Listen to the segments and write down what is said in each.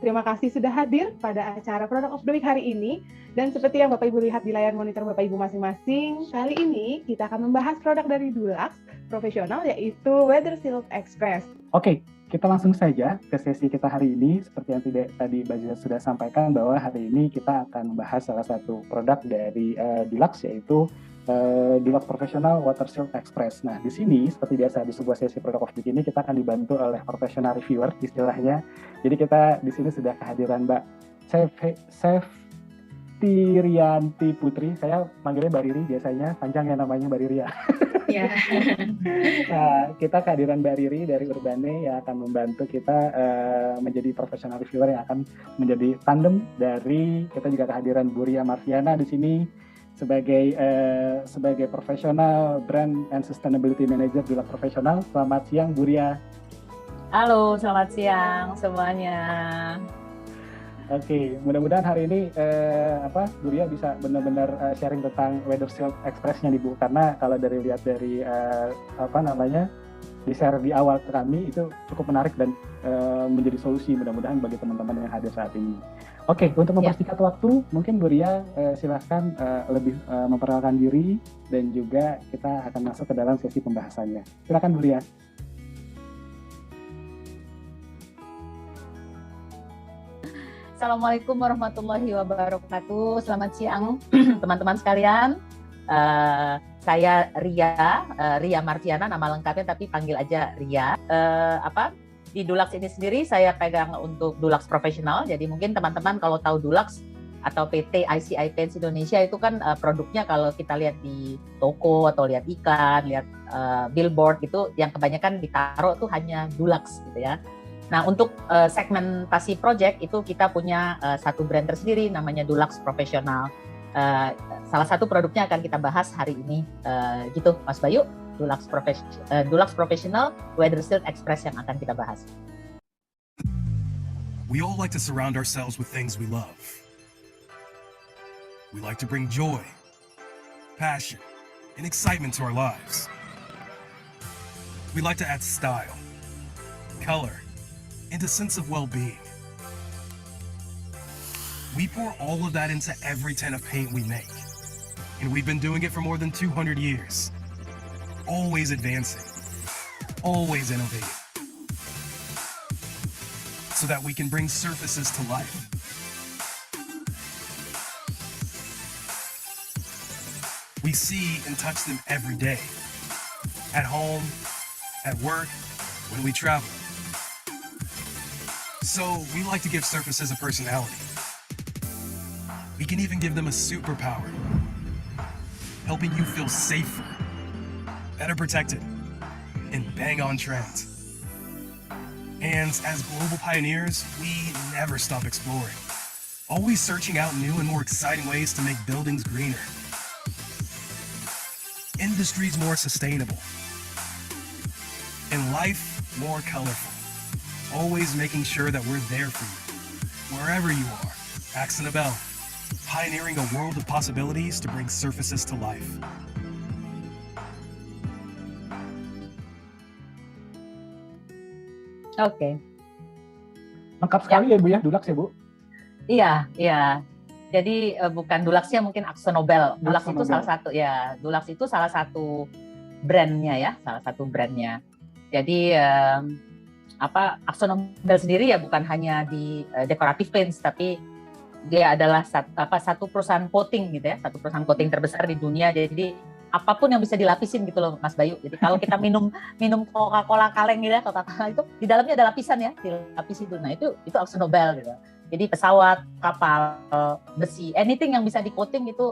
Terima kasih sudah hadir pada acara Product of the Week hari ini. Dan seperti yang Bapak Ibu lihat di layar monitor Bapak Ibu masing-masing, kali ini kita akan membahas produk dari Dulux Profesional, yaitu Weather Shield Express. Oke, kita langsung saja ke sesi kita hari ini. Seperti yang tadi Mbak Ziza sudah sampaikan, bahwa hari ini kita akan membahas salah satu produk dari Dulux, yaitu Dulux Professional Water Shield Express. Nah, di sini seperti biasa di sebuah sesi Product of the Week ini kita akan dibantu oleh professional reviewer istilahnya. Jadi kita di sini sudah kehadiran Mbak Septirianti Putri. Saya manggilnya Mbak Riri biasanya, panjang ya namanya Mbak Riri ya. Ya. Nah, kita kehadiran Mbak Riri dari Urbane yang akan membantu kita menjadi professional reviewer yang akan menjadi tandem dari, kita juga kehadiran Bu Ria Marviana di sini sebagai profesional brand and sustainability manager Dulux Profesional. Selamat siang Bu Ria. Halo, selamat siang semuanya. Oke, mudah-mudahan hari ini Bu Ria bisa benar-benar sharing tentang Weather Shield Express-nya nih Bu, karena kalau lihat dari di share di awal kami itu cukup menarik dan menjadi solusi mudah-mudahan bagi teman-teman yang hadir saat ini. Oke, untuk mempersingkat waktu, mungkin Bu Ria silahkan lebih memperkenalkan diri dan juga kita akan masuk ke dalam sesi pembahasannya. Silakan Bu Ria. Assalamualaikum warahmatullahi wabarakatuh. Selamat siang teman-teman sekalian. Saya Ria Marviana, nama lengkapnya tapi panggil aja Ria. Di Dulux ini sendiri saya pegang untuk Dulux Profesional. Jadi mungkin teman-teman kalau tahu Dulux atau PT ICI Paints Indonesia itu kan produknya kalau kita lihat di toko atau lihat iklan, lihat billboard gitu, yang kebanyakan ditaruh tuh hanya Dulux gitu ya. Nah, untuk segmentasi project itu kita punya satu brand tersendiri namanya Dulux Profesional. Salah satu produknya akan kita bahas hari ini, gitu Mas Bayu. Dulux Professional Weather Shield Express yang akan kita bahas. We all like to surround ourselves with things we love. We like to bring joy, passion, and excitement to our lives. We like to add style, color, and a sense of well-being. We pour all of that into every tin of paint we make. And we've been doing it for more than 200 years. Always advancing, always innovating, so that we can bring surfaces to life. We see and touch them every day, at home, at work, when we travel. So we like to give surfaces a personality. We can even give them a superpower, helping you feel safer, better protected, and bang on trend. And as global pioneers, we never stop exploring, always searching out new and more exciting ways to make buildings greener, industries more sustainable, and life more colorful, always making sure that we're there for you, wherever you are. AkzoNobel, pioneering a world of possibilities to bring surfaces to life. Oke. Lengkap sekali ya Bu ya, Dulux ya Bu? Iya. Jadi bukan Duluxnya, mungkin AkzoNobel. Dulux itu salah satu ya. Dulux itu salah satu brandnya ya, salah satu brandnya. Jadi AkzoNobel sendiri ya bukan hanya di decorative paints, tapi dia adalah satu perusahaan coating gitu ya, satu perusahaan coating terbesar di dunia. Jadi apapun yang bisa dilapisin gitu loh Mas Bayu. Jadi kalau kita minum Coca-Cola kaleng gitu ya, Coca-Cola itu di dalamnya ada lapisan ya, dilapis itu. Nah, itu AkzoNobel gitu. Jadi pesawat, kapal, besi, anything yang bisa di-coating itu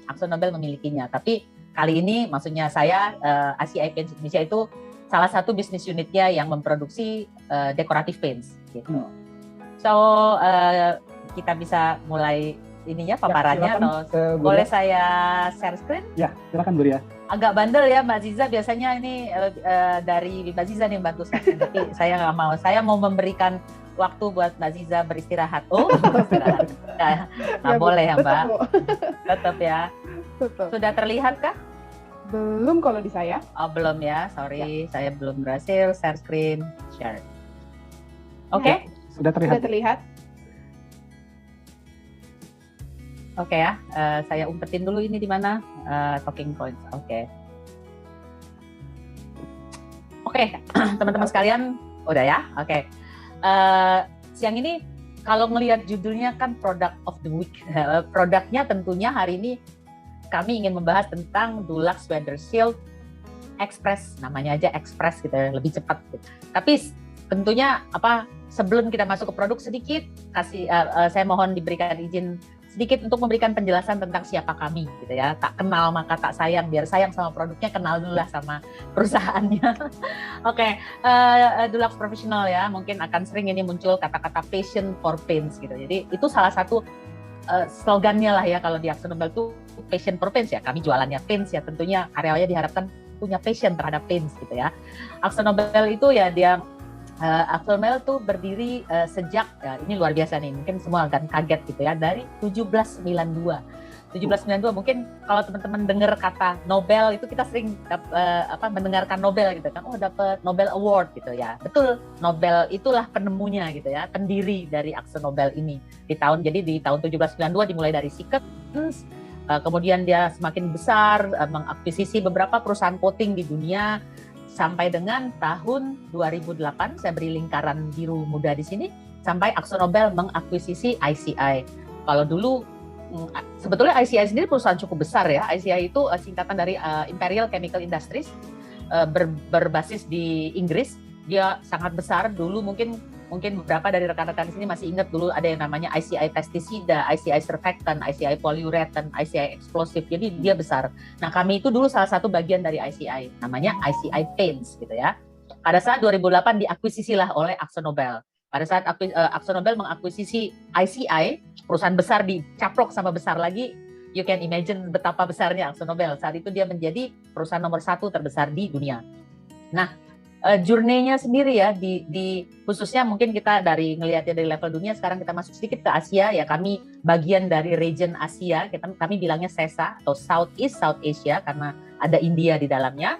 AkzoNobel memilikinya. Tapi kali ini maksudnya saya ICI Paints Indonesia itu salah satu bisnis unitnya yang memproduksi decorative paints gitu. So kita bisa mulai ininya paparannya, atau boleh saya share screen? Ya, silakan Bu Ria. Agak bandel ya Mbak Ziza, biasanya ini dari Mbak Ziza nih bantu share screen, tapi saya nggak mau. Saya mau memberikan waktu buat Mbak Ziza beristirahat. Oh, beristirahat. Nggak boleh ya Mbak? Tetap ya. Tetap. Sudah terlihat kah? Belum kalau di saya. Oh belum ya, sorry. Saya belum berhasil share screen. Share. Oke? Sudah terlihat. Sudah terlihat. Oke ya, saya umpetin dulu ini di mana talking points. Oke, teman-teman sekalian, udah ya. Oke, siang ini kalau melihat judulnya kan Product of the Week, produknya tentunya hari ini kami ingin membahas tentang Dulux Weather Shield Express, namanya aja Express gitu ya, lebih cepat. Gitu. Tapi tentunya sebelum kita masuk ke produk sedikit, saya mohon diberikan izin sedikit untuk memberikan penjelasan tentang siapa kami gitu ya. Tak kenal maka tak sayang, biar sayang sama produknya, kenal dulu lah sama perusahaannya. Oke, Dulux Professional ya, mungkin akan sering ini muncul kata-kata passion for paints gitu. Jadi itu salah satu slogannya lah ya kalau di AkzoNobel tuh passion for paints ya. Kami jualannya paints ya, tentunya karyawannya diharapkan punya passion terhadap paints gitu ya. AkzoNobel itu ya dia AkzoNobel tuh berdiri sejak, ini luar biasa nih, mungkin semua akan kaget gitu ya, dari 1792. 1792 mungkin kalau teman-teman dengar kata Nobel itu kita sering mendengarkan Nobel gitu kan, dapat Nobel Award gitu ya. Betul, Nobel itulah penemunya gitu ya, pendiri dari AkzoNobel ini. Jadi di tahun 1792 dimulai dari Sikens, kemudian dia semakin besar, mengakuisisi beberapa perusahaan coating di dunia. Sampai dengan tahun 2008, saya beri lingkaran biru muda di sini, sampai AkzoNobel mengakuisisi ICI. Kalau dulu, sebetulnya ICI sendiri perusahaan cukup besar ya. ICI itu singkatan dari Imperial Chemical Industries, berbasis di Inggris. Dia sangat besar. Dulu mungkin beberapa dari rekan-rekan di sini masih ingat dulu ada yang namanya ICI pestisida, ICI surfactant, ICI polyurethane, ICI explosive. Jadi dia besar. Nah, kami itu dulu salah satu bagian dari ICI, namanya ICI Paints gitu ya. Pada saat 2008 diakuisisilah oleh AkzoNobel. Pada saat AkzoNobel mengakuisisi ICI, perusahaan besar dicaplok sama besar lagi, you can imagine betapa besarnya AkzoNobel. Saat itu dia menjadi perusahaan nomor 1 terbesar di dunia. Nah, journey-nya sendiri ya, di khususnya mungkin kita ngelihatnya dari level dunia, sekarang kita masuk sedikit ke Asia ya, kami bagian dari region Asia, kami bilangnya SESA atau Southeast South Asia karena ada India di dalamnya.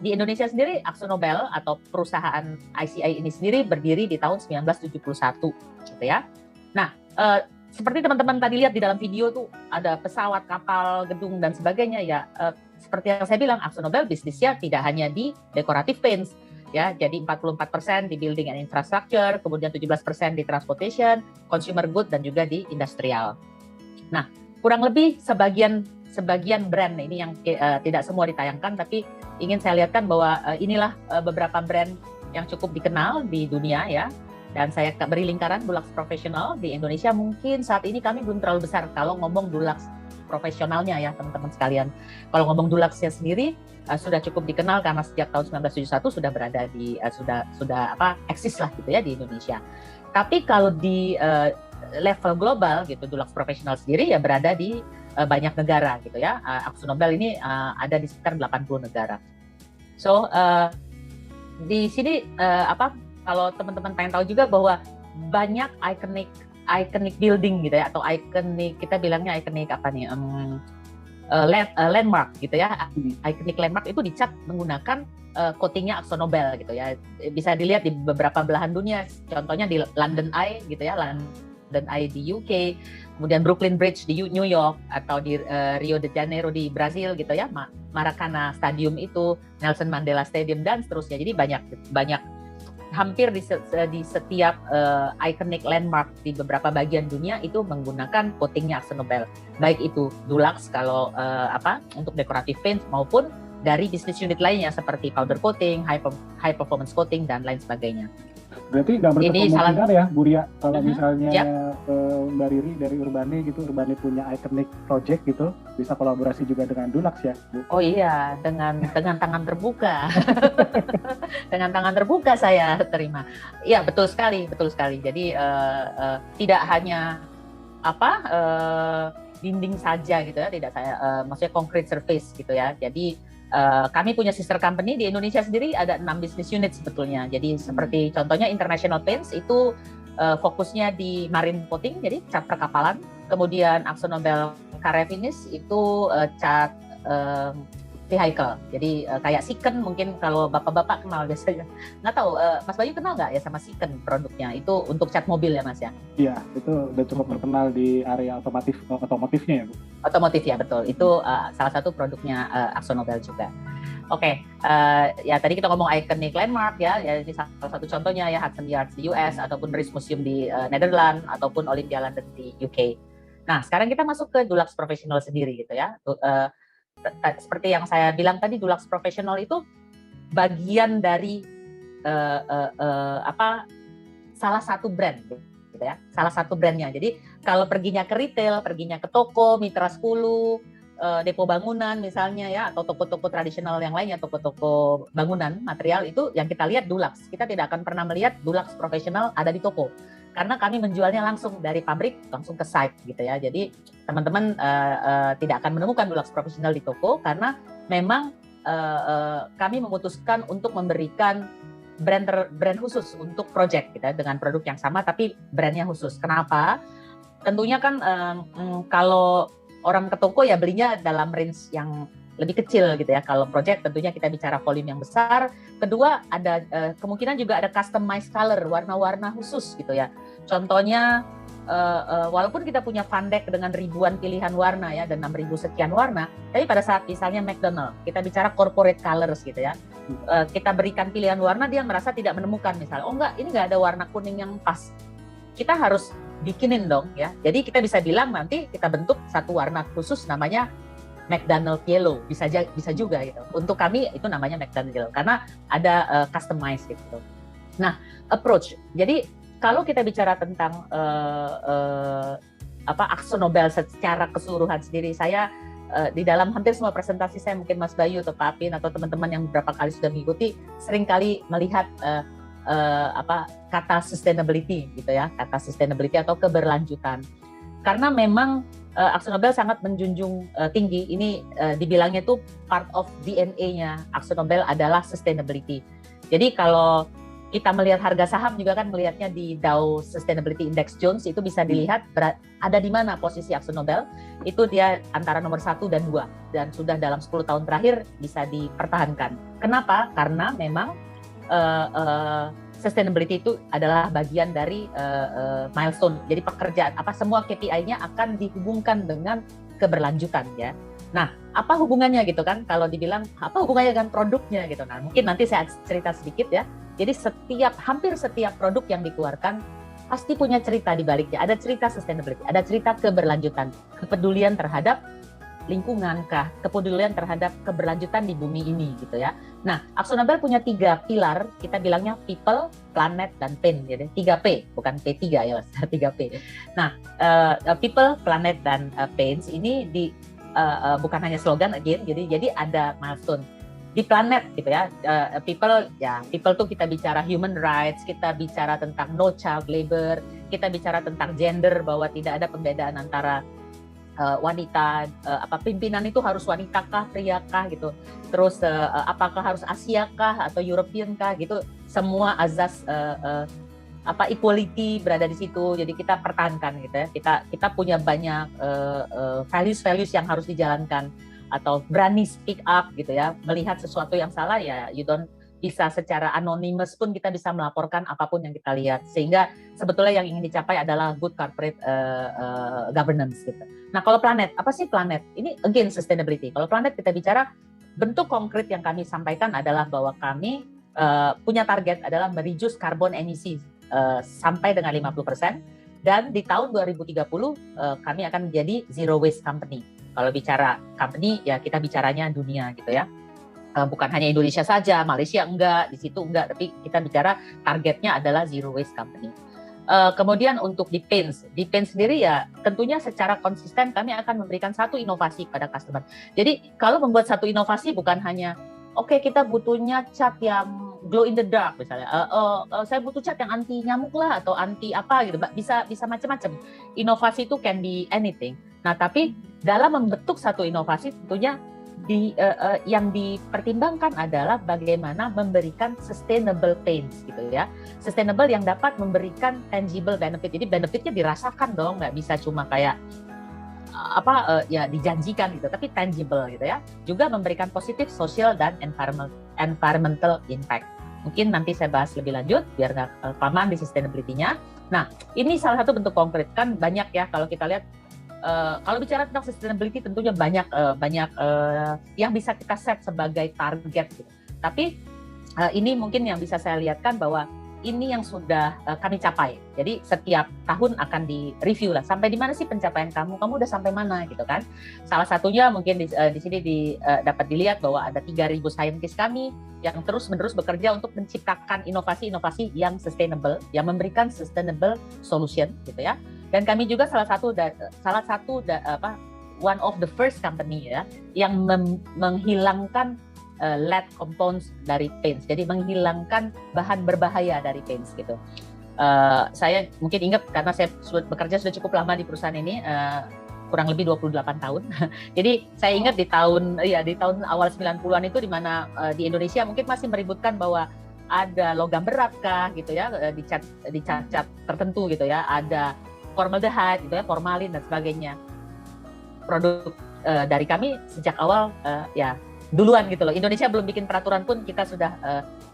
Di Indonesia sendiri AkzoNobel atau perusahaan ICI ini sendiri berdiri di tahun 1971 gitu ya. Nah, seperti teman-teman tadi lihat di dalam video tuh ada pesawat, kapal, gedung dan sebagainya ya. Seperti yang saya bilang, AkzoNobel bisnisnya tidak hanya di decorative paints ya, jadi 44% di building and infrastructure, kemudian 17% di transportation, consumer good dan juga di industrial. Nah, kurang lebih sebagian brand ini yang tidak semua ditayangkan, tapi ingin saya lihatkan bahwa inilah beberapa brand yang cukup dikenal di dunia ya. Dan saya beri lingkaran Dulux Professional di Indonesia. Mungkin saat ini kami belum terlalu besar kalau ngomong Dulux profesionalnya ya teman-teman sekalian. Kalau ngomong Duluxnya sendiri sudah cukup dikenal karena sejak tahun 1971 sudah berada di sudah eksis lah gitu ya di Indonesia. Tapi kalau di level global gitu, Dulux Professional sendiri ya berada di banyak negara gitu ya. AkzoNobel ini ada di sekitar 80 negara. So di sini kalau teman-teman pengen tahu juga bahwa banyak iconic building gitu ya, atau iconic, kita bilangnya iconic landmark gitu ya. Iconic landmark itu dicat menggunakan coatingnya AkzoNobel gitu ya. Bisa dilihat di beberapa belahan dunia, contohnya di London Eye gitu ya, London Eye di UK, kemudian Brooklyn Bridge di New York, atau di Rio de Janeiro di Brazil gitu ya, Maracana Stadium itu, Nelson Mandela Stadium dan seterusnya. Jadi banyak hampir di setiap iconic landmark di beberapa bagian dunia itu menggunakan coatingnya AkzoNobel. Baik itu Dulux kalau untuk decorative paints maupun dari bisnis unit lainnya seperti powder coating, high performance coating dan lain sebagainya. Berarti nggak berkemungkinan ya, Bu Ria, kalau misalnya Mbak Riri dari Urbane gitu, Urbane punya iconic project gitu, bisa kolaborasi juga dengan Dulux ya, Bu? Oh iya, dengan tangan terbuka. Dengan tangan terbuka saya terima. Iya, betul sekali. Jadi tidak hanya dinding saja gitu ya, tidak maksudnya concrete surface gitu ya. Jadi kami punya sister company di Indonesia sendiri ada 6 business unit sebetulnya. Jadi seperti contohnya International Paints itu fokusnya di marine coating, jadi cat perkapalan. Kemudian AkzoNobel Carré Finish itu cat vehicle. Jadi kayak Siken mungkin kalau bapak-bapak kenal biasanya. Nggak tahu, Mas Bayu kenal nggak ya sama Siken produknya? Itu untuk cat mobil ya Mas ya? Iya, itu udah cukup terkenal di area otomotifnya ya Bu. Otomotif ya betul. Itu salah satu produknya AkzoNobel juga. Oke, ya tadi kita ngomong iconic landmark ya ini salah satu contohnya ya Hudson Yards di US ataupun Rijksmuseum di Netherlands ataupun Olympia London di UK. Nah, sekarang kita masuk ke Dulux Professional sendiri gitu ya. Seperti yang saya bilang tadi, Dulux Professional itu bagian dari salah satu brand gitu ya. Salah satu brandnya. Jadi kalau perginya ke retail, perginya ke toko, Mitra 10, Depo Bangunan misalnya ya, atau toko-toko tradisional yang lainnya, toko-toko bangunan material, itu yang kita lihat Dulux. Kita tidak akan pernah melihat Dulux Professional ada di toko. Karena kami menjualnya langsung dari pabrik langsung ke site gitu ya. Jadi teman-teman tidak akan menemukan Dulux Professional di toko karena memang kami memutuskan untuk memberikan brand khusus untuk project gitu ya, dengan produk yang sama tapi brandnya khusus. Kenapa? Tentunya kan kalau orang ke toko ya belinya dalam range yang lebih kecil gitu ya. Kalau project tentunya kita bicara volume yang besar. Kedua ada kemungkinan juga ada customized color, warna-warna khusus gitu ya. Contohnya walaupun kita punya fun deck dengan ribuan pilihan warna ya dan 6.000 sekian warna, tapi pada saat misalnya McDonald kita bicara corporate colors gitu ya. Kita berikan pilihan warna, dia merasa tidak menemukan misalnya. Oh enggak, ini enggak ada warna kuning yang pas. Kita harus bikinin dong ya. Jadi kita bisa bilang nanti kita bentuk satu warna khusus namanya McDonald Yellow, bisa juga gitu. Untuk kami itu namanya McDonald Yellow karena ada customize gitu. Nah, approach. Jadi kalau kita bicara tentang AkzoNobel secara keseluruhan sendiri, saya di dalam hampir semua presentasi saya, mungkin Mas Bayu atau Pak Apin atau teman-teman yang beberapa kali sudah mengikuti, seringkali melihat kata sustainability gitu ya, kata sustainability atau keberlanjutan. Karena memang AkzoNobel sangat menjunjung tinggi, ini dibilangnya itu part of DNA-nya AkzoNobel adalah sustainability. Jadi kalau kita melihat harga saham juga kan melihatnya di Dow Sustainability Index Jones, itu bisa dilihat ada di mana posisi AkzoNobel, itu dia antara nomor 1 dan 2 dan sudah dalam 10 tahun terakhir bisa dipertahankan. Kenapa? Karena memang sustainability itu adalah bagian dari milestone. Jadi pekerjaan semua KPI-nya akan dihubungkan dengan keberlanjutan ya. Nah, apa hubungannya gitu kan? Kalau dibilang apa hubungannya dengan produknya gitu. Nah, mungkin nanti saya cerita sedikit ya. Jadi hampir setiap produk yang dikeluarkan pasti punya cerita di baliknya. Ada cerita sustainability, ada cerita keberlanjutan, kepedulian terhadap lingkungan kah, kepedulian terhadap keberlanjutan di bumi ini gitu ya. Nah, AkzoNobel punya 3 pilar, kita bilangnya people, planet, dan pain. Jadi 3P, bukan P3 ya, 3P. Nah, people, planet, dan pains ini bukan hanya slogan again, jadi ada milestone di planet gitu ya. People tuh kita bicara human rights, kita bicara tentang no child labor, kita bicara tentang gender bahwa tidak ada pembedaan antara wanita, pimpinan itu harus wanita kah, pria kah gitu. Terus apakah harus Asia kah atau European kah gitu. Semua azas equality berada di situ. Jadi kita pertahankan gitu ya. Kita punya banyak values yang harus dijalankan atau berani speak up gitu ya. Melihat sesuatu yang salah ya you don't bisa secara anonymous pun kita bisa melaporkan apapun yang kita lihat. Sehingga sebetulnya yang ingin dicapai adalah good corporate governance gitu. Nah, kalau planet, apa sih planet? Ini again sustainability. Kalau planet kita bicara bentuk konkret yang kami sampaikan adalah bahwa kami punya target adalah mereduce carbon emisi sampai dengan 50%, dan di tahun 2030 kami akan menjadi zero waste company. Kalau bicara company ya kita bicaranya dunia gitu ya. Bukan hanya Indonesia saja, Malaysia enggak, di situ enggak, tapi kita bicara targetnya adalah zero waste company. Kemudian untuk di paint sendiri ya tentunya secara konsisten kami akan memberikan satu inovasi kepada customer. Jadi kalau membuat satu inovasi bukan hanya kita butuhnya cat yang glow in the dark misalnya, saya butuh cat yang anti nyamuk lah atau anti apa gitu, bisa macam-macam. Inovasi itu can be anything. Nah tapi dalam membentuk satu inovasi tentunya yang dipertimbangkan adalah bagaimana memberikan sustainable paints gitu ya. Sustainable yang dapat memberikan tangible benefit. Jadi benefitnya dirasakan dong, nggak bisa cuma kayak ya dijanjikan gitu, tapi tangible gitu ya. Juga memberikan positif social dan environmental impact. Mungkin nanti saya bahas lebih lanjut biar nggak kelamaan di sustainability-nya. Nah, ini salah satu bentuk konkret, kan banyak ya kalau kita lihat. Kalau bicara tentang sustainability tentunya banyak yang bisa kita set sebagai target gitu. Tapi ini mungkin yang bisa saya lihatkan bahwa ini yang sudah kami capai. Jadi setiap tahun akan di-review lah, sampai di mana sih pencapaian kamu udah sampai mana gitu kan. Salah satunya mungkin di sini dapat dilihat bahwa ada 3.000 saintis kami yang terus-menerus bekerja untuk menciptakan inovasi-inovasi yang sustainable, yang memberikan sustainable solution gitu ya. Dan kami juga salah satu one of the first company ya yang menghilangkan lead compounds dari paints. Jadi menghilangkan bahan berbahaya dari paints gitu. Saya mungkin ingat karena saya bekerja sudah cukup lama di perusahaan ini, kurang lebih 28 tahun. Jadi saya ingat di tahun awal 90-an itu di mana di Indonesia mungkin masih meributkan bahwa ada logam berat kah gitu ya, di cat tertentu gitu ya, ada formaldehyde gitu ya, formalin dan sebagainya. Produk dari kami sejak awal ya duluan gitu loh. Indonesia belum bikin peraturan pun kita sudah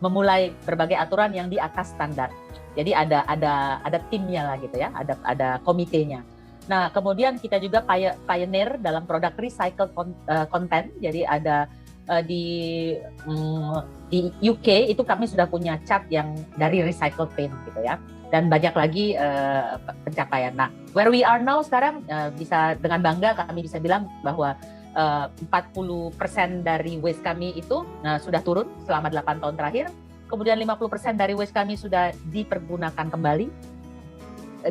memulai berbagai aturan yang di atas standar. Jadi ada timnya lah gitu ya, ada komitenya. Nah, kemudian kita juga pioneer dalam produk recycled content. Jadi ada di UK itu kami sudah punya cat yang dari recycled paint gitu ya. Dan banyak lagi pencapaian. Nah, where we are now sekarang bisa dengan bangga kami bisa bilang bahwa 40% dari waste kami itu sudah turun selama 8 tahun terakhir. Kemudian 50% dari waste kami sudah dipergunakan kembali.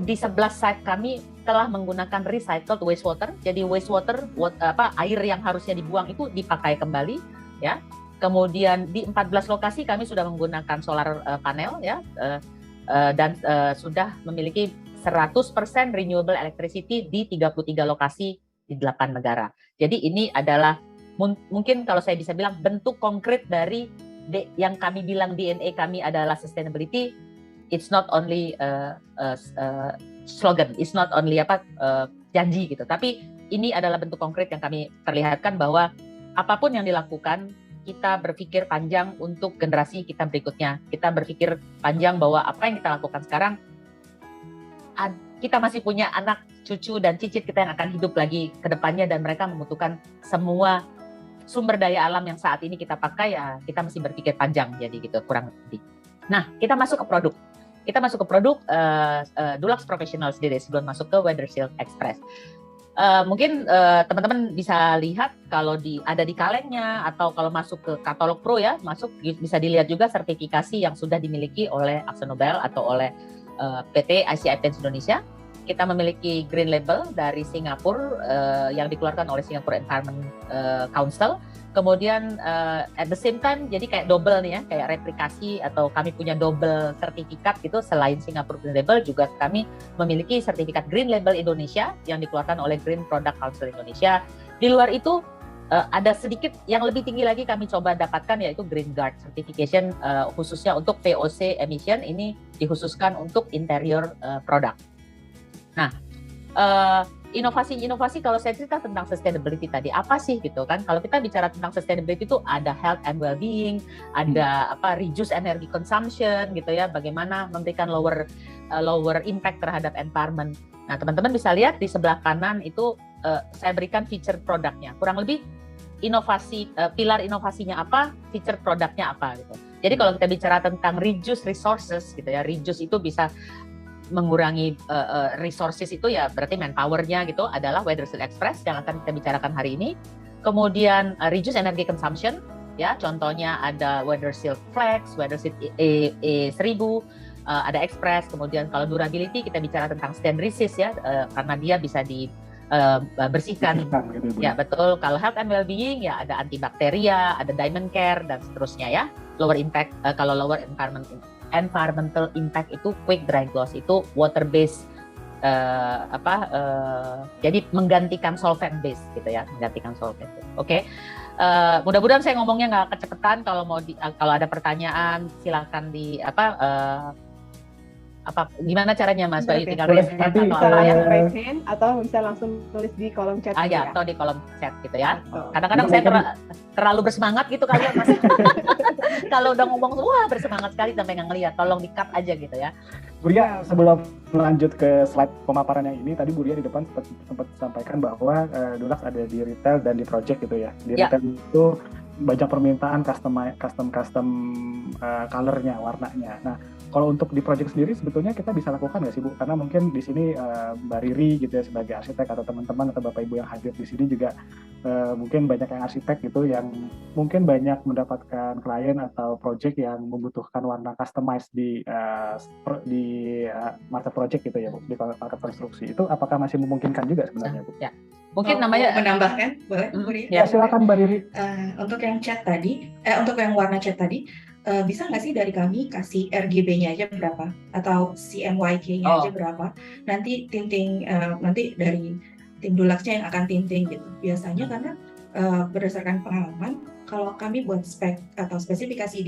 Di 11 site kami telah menggunakan recycled wastewater. Jadi wastewater air yang harusnya dibuang itu dipakai kembali ya. Kemudian di 14 lokasi kami sudah menggunakan solar panel ya. Dan sudah memiliki 100% renewable electricity di 33 lokasi di 8 negara. Jadi ini adalah mungkin kalau saya bisa bilang bentuk konkret dari yang kami bilang DNA kami adalah sustainability. It's not only slogan, it's not only janji gitu. Tapi ini adalah bentuk konkret yang kami perlihatkan bahwa apapun yang dilakukan kita berpikir panjang untuk generasi kita berikutnya. Kita berpikir panjang bahwa apa yang kita lakukan sekarang, kita masih punya anak, cucu, dan cicit kita yang akan hidup lagi ke depannya, dan mereka membutuhkan semua sumber daya alam yang saat ini kita pakai, ya kita mesti berpikir panjang, jadi gitu kurang lebih. Nah, kita masuk ke produk. Dulux Professional sendiri sebelum masuk ke Weatherseal Express. Mungkin teman-teman bisa lihat kalau ada di kalengnya atau kalau masuk ke katalog Pro ya, bisa dilihat juga sertifikasi yang sudah dimiliki oleh AkzoNobel atau oleh PT ICI Paints Indonesia. Kita memiliki Green Label dari Singapura yang dikeluarkan oleh Singapore Environment Council. Kemudian at the same time, jadi kayak double nih ya, kayak replikasi atau kami punya double sertifikat gitu. Selain Singapore Green Label, juga kami memiliki sertifikat Green Label Indonesia yang dikeluarkan oleh Green Product Council Indonesia. Di luar itu ada sedikit yang lebih tinggi lagi kami coba dapatkan, yaitu Green Guard Certification khususnya untuk VOC emission. Ini dikhususkan untuk interior produk. Nah, inovasi kalau saya cerita tentang sustainability tadi, apa sih gitu kan? Kalau kita bicara tentang sustainability itu ada health and well-being, ada reduce energy consumption gitu ya, bagaimana memberikan lower impact terhadap environment. Nah, teman-teman bisa lihat di sebelah kanan itu saya berikan feature produknya. Kurang lebih inovasi, pilar inovasinya apa, feature produknya apa gitu. Jadi kalau kita bicara tentang reduce resources gitu ya, reduce itu bisa mengurangi resources, itu ya berarti manpower-nya gitu, adalah Weatherseal Express yang akan kita bicarakan hari ini. Kemudian reduce energy consumption ya, contohnya ada Weatherseal Flex, Weatherseal E1000, ada Express. Kemudian kalau durability kita bicara tentang stain resist ya, karena dia bisa dibersihkan gitu, ya betul. Kalau health and well-being ya ada antibakteria, ada diamond care dan seterusnya ya. Lower impact, kalau lower environmental impact itu quick dry gloss, itu water based jadi menggantikan solvent base gitu ya, menggantikan solvent. Oke. Mudah-mudahan saya ngomongnya nggak kecepatan. Kalau ada pertanyaan silakan Apa gimana caranya Mas Bayu? Oke. Tinggal Boleh, raise hand nanti, atau Bisa apa ya? langsung raise hand atau bisa langsung tulis di kolom chat Ah gitu ya, ya. atau di kolom chat gitu ya. Betul. Kadang-kadang saya terlalu bersemangat gitu kali ya Mas. Kalau udah ngomong wah bersemangat sekali sampai nggak ngeliat, tolong di-cut aja gitu ya. Bu Ria, sebelum lanjut ke slide pemaparan yang ini, tadi Bu Ria di depan sempat sampaikan bahwa Dulux ada di retail dan di project gitu ya. Di Ya. retail itu banyak permintaan custom colornya, warnanya. Nah, kalau untuk di project sendiri sebetulnya kita bisa lakukan nggak sih Bu? Karena mungkin di sini Mbak Riri gitu ya sebagai arsitek atau teman-teman atau Bapak Ibu yang hadir di sini juga mungkin banyak yang arsitek gitu yang mungkin banyak mendapatkan klien atau project yang membutuhkan warna customized di market project gitu ya Bu, di market konstruksi. Itu apakah masih memungkinkan juga sebenarnya Bu? Ya. Mungkin Mau namanya menambahkan, boleh? Bu Ria? ya. Ya, silakan Mbak Riri. Untuk yang cat tadi, untuk yang warna cat tadi, bisa nggak sih dari kami kasih RGB-nya aja berapa atau CMYK-nya aja berapa? Nanti tinting nanti dari tim Duluxnya yang akan tinting gitu. Biasanya karena berdasarkan pengalaman, kalau kami buat spek atau spesifikasi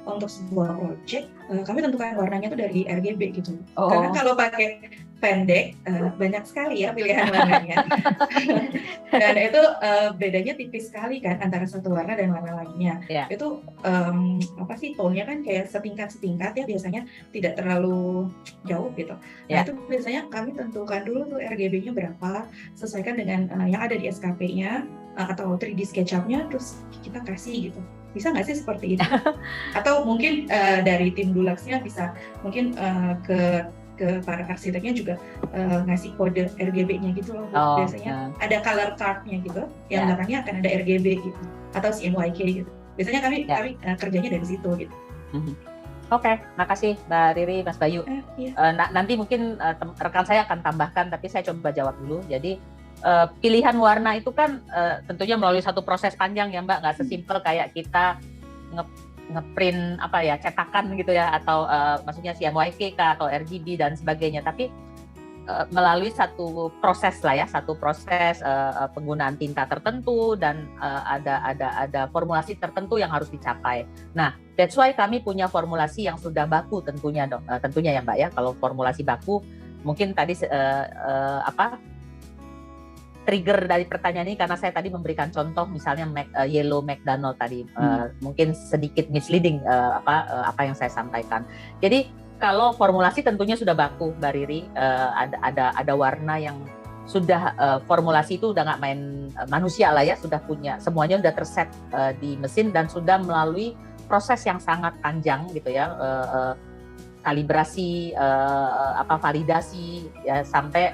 untuk sebuah project, kami tentukan warnanya itu dari RGB gitu. Karena kalau pakai pendek banyak sekali ya pilihan warnanya. Dan itu bedanya tipis sekali kan antara satu warna dan warna lainnya. Yeah. Itu apa sih tone-nya kan kayak setingkat-setingkat ya, biasanya tidak terlalu jauh gitu. Nah, itu biasanya kami tentukan dulu tuh RGB-nya berapa, sesuaikan dengan yang ada di SKP-nya atau 3D SketchUp-nya, terus kita kasih gitu. Bisa nggak sih seperti itu? Atau mungkin dari tim Duluxnya bisa mungkin ke para arsiteknya juga ngasih kode RGB-nya gitu loh. Biasanya ada color card-nya gitu, yang belakangnya akan ada RGB gitu, atau CMYK gitu. Biasanya kami kerjanya dari situ gitu. Oke, makasih Mbak Riri, Mas Bayu. Nanti mungkin rekan saya akan tambahkan, tapi saya coba jawab dulu. Jadi pilihan warna itu kan tentunya melalui satu proses panjang ya Mbak, nggak sesimpel kayak kita ngeprint apa ya, cetakan gitu ya, atau maksudnya CMYK atau RGB dan sebagainya, tapi melalui satu proses lah ya, satu proses penggunaan tinta tertentu dan ada formulasi tertentu yang harus dicapai. Nah, that's why kami punya formulasi yang sudah baku tentunya ya Mbak ya. Kalau formulasi baku mungkin tadi trigger dari pertanyaan ini karena saya tadi memberikan contoh misalnya Yellow McDonald tadi, mungkin sedikit misleading apa yang saya sampaikan. Jadi kalau formulasi tentunya sudah baku Mbak Riri, ada warna yang sudah formulasi itu udah nggak main manusia lah ya, sudah punya semuanya sudah terset di mesin dan sudah melalui proses yang sangat panjang gitu ya, kalibrasi, validasi ya, sampai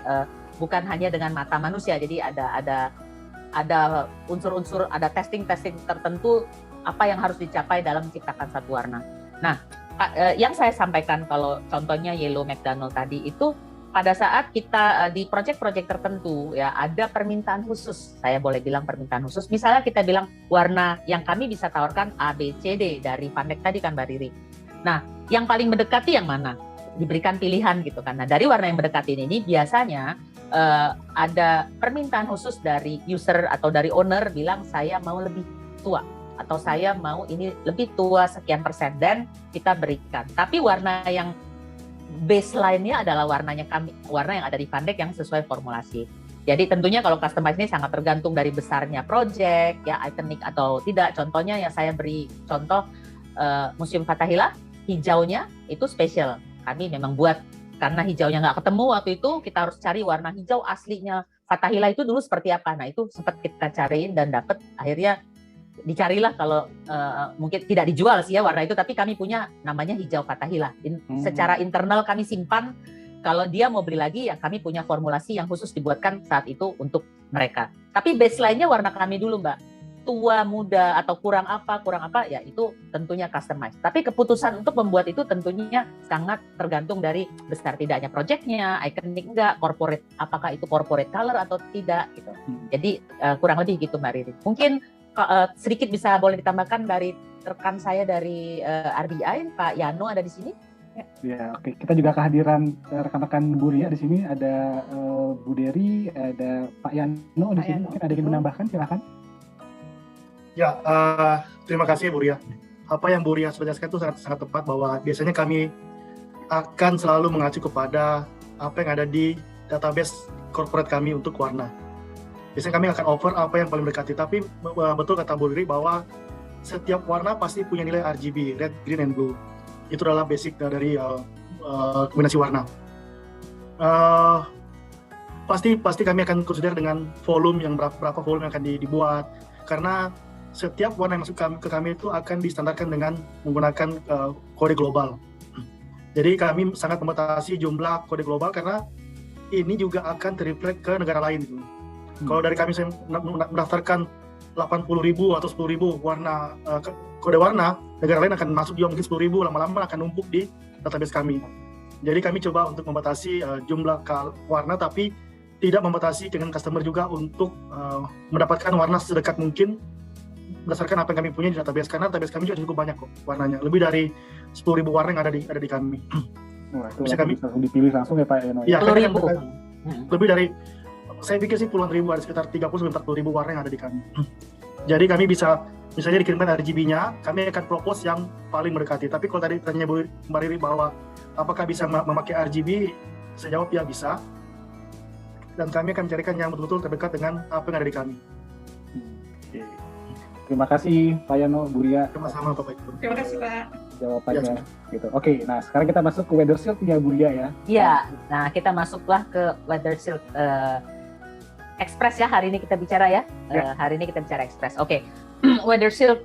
bukan hanya dengan mata manusia, jadi ada unsur-unsur, ada testing tertentu apa yang harus dicapai dalam menciptakan satu warna. Nah, yang saya sampaikan kalau contohnya Yellow McDonald tadi itu pada saat kita di proyek-proyek tertentu ya ada permintaan khusus, saya boleh bilang permintaan khusus. Misalnya kita bilang warna yang kami bisa tawarkan A, B, C, D dari Pandek tadi kan Mbak Riri. Nah, yang paling mendekati yang mana? Diberikan pilihan gitu kan. Nah, dari warna yang mendekati ini biasanya ada permintaan khusus dari user atau dari owner bilang saya mau lebih tua atau saya mau ini lebih tua sekian persen dan kita berikan. Tapi warna yang baseline-nya adalah warna yang ada di Pandek yang sesuai formulasi. Jadi tentunya kalau customize ini sangat tergantung dari besarnya project ya, ikonik atau tidak. Contohnya yang saya beri contoh Museum Fathahillah, hijaunya itu spesial. Kami memang buat karena hijaunya nggak ketemu waktu itu, kita harus cari warna hijau aslinya Fathahillah itu dulu seperti apa. Nah itu sempat kita cariin dan dapat, akhirnya dicarilah kalau mungkin tidak dijual sih ya warna itu, tapi kami punya namanya hijau Fathahillah. Secara internal kami simpan, kalau dia mau beli lagi ya kami punya formulasi yang khusus dibuatkan saat itu untuk mereka. Tapi baseline-nya warna kami dulu Mbak. Tua, muda, atau kurang apa ya itu tentunya customize. Tapi keputusan untuk membuat itu tentunya sangat tergantung dari besar tidaknya projectnya, ikonik enggak, corporate, apakah itu corporate color atau tidak gitu. Jadi kurang lebih gitu Mbak Riri. Mungkin sedikit bisa boleh ditambahkan dari rekan saya dari RBI, Pak Yano ada di sini. Ya, oke. Kita juga kehadiran rekan-rekan Bu Ria di sini, ada Bu Dery, ada Pak Yano di sini. Mungkin ada yang menambahkan, silakan. Ya, terima kasih Bu Ria. Apa yang Bu Ria sudah jelaskan itu sangat tepat, bahwa biasanya kami akan selalu mengacu kepada apa yang ada di database corporate kami untuk warna. Biasanya kami akan offer apa yang paling mendekati, tapi betul kata Bu Riri bahwa setiap warna pasti punya nilai RGB, red, green, and blue. Itu adalah basic dari kombinasi warna. Pasti kami akan consider dengan volume yang berapa volume yang akan dibuat, karena setiap warna yang masuk ke kami itu akan distandarkan dengan menggunakan kode global. Jadi kami sangat membatasi jumlah kode global karena ini juga akan terreflect ke negara lain. Kalau dari kami mendaftarkan 80.000 atau 10.000 warna kode warna, negara lain akan masuk juga mungkin 10.000, lama-lama akan numpuk di database kami. Jadi kami coba untuk membatasi jumlah warna, tapi tidak membatasi dengan customer juga untuk mendapatkan warna sedekat mungkin berdasarkan apa yang kami punya di database, karena database kami juga cukup banyak kok warnanya, lebih dari 10.000 warna yang ada di kami. Wah, itu bisa kami langsung dipilih langsung ya Pak Eno? Iya, 10.000. lebih dari, saya pikir sih puluhan ribu, ada sekitar 30-40 ribu warna yang ada di kami. Jadi kami bisa, misalnya dikirimkan RGB-nya, kami akan propose yang paling mendekati. Tapi kalau tadi tanya Mbak Riri bahwa apakah bisa memakai RGB, saya jawab ya bisa. Dan kami akan mencarikan yang betul-betul terdekat dengan apa yang ada di kami. Oke. Terima kasih Pak Yano, Bu Ria. Sama-sama Bapak Ibu. Terima kasih Pak. Jawabannya gitu. Oke, nah sekarang kita masuk ke Weather Shield ya Bu Ria ya. Iya, nah kita masuklah ke Weather Shield Express ya, hari ini kita bicara ya. Hari ini kita bicara Express. Oke. Weather Shield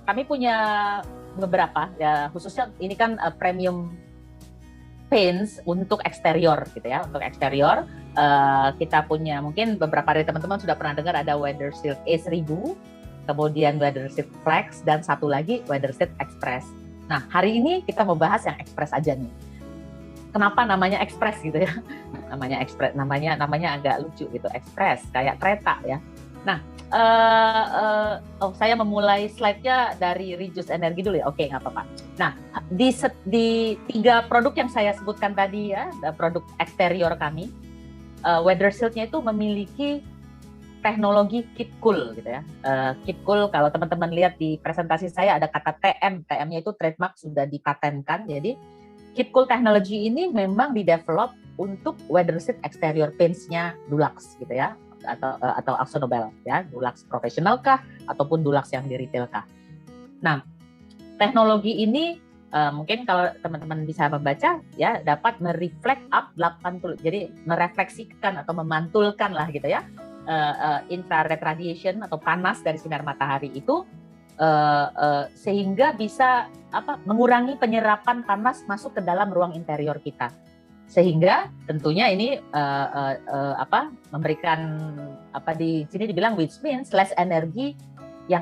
kami punya beberapa ya, khususnya ini kan premium paints untuk eksterior gitu ya. Untuk eksterior kita punya, mungkin beberapa dari teman-teman sudah pernah dengar ada Weather Shield A1000, kemudian Weather Shield Flex, dan satu lagi Weather Shield Express. Nah, hari ini kita mau bahas yang Express aja nih. Kenapa namanya Express gitu ya? Namanya Express, namanya agak lucu gitu, Express, kayak kereta ya. Nah, saya memulai slide-nya dari Reduce Energy dulu ya. Oke, nggak apa-apa. Nah, di 3 produk yang saya sebutkan tadi ya, produk eksterior kami, Weather Shield-nya itu memiliki teknologi Keep Cool gitu ya. Keep Cool, kalau teman-teman lihat di presentasi saya ada kata TM-nya itu trademark sudah dipatenkan. Jadi Keep Cool Technology ini memang di-develop untuk Weather Shield exterior paints-nya Dulux gitu ya, atau AkzoNobel ya, Dulux profesional kah ataupun Dulux yang di retail kah. Nah, teknologi ini mungkin kalau teman-teman bisa membaca ya, dapat mereflect up 80, jadi merefleksikan atau memantulkan lah gitu ya, infrared radiation atau panas dari sinar matahari itu, sehingga bisa mengurangi penyerapan panas masuk ke dalam ruang interior kita, sehingga tentunya ini memberikan di sini dibilang, which means less energi yang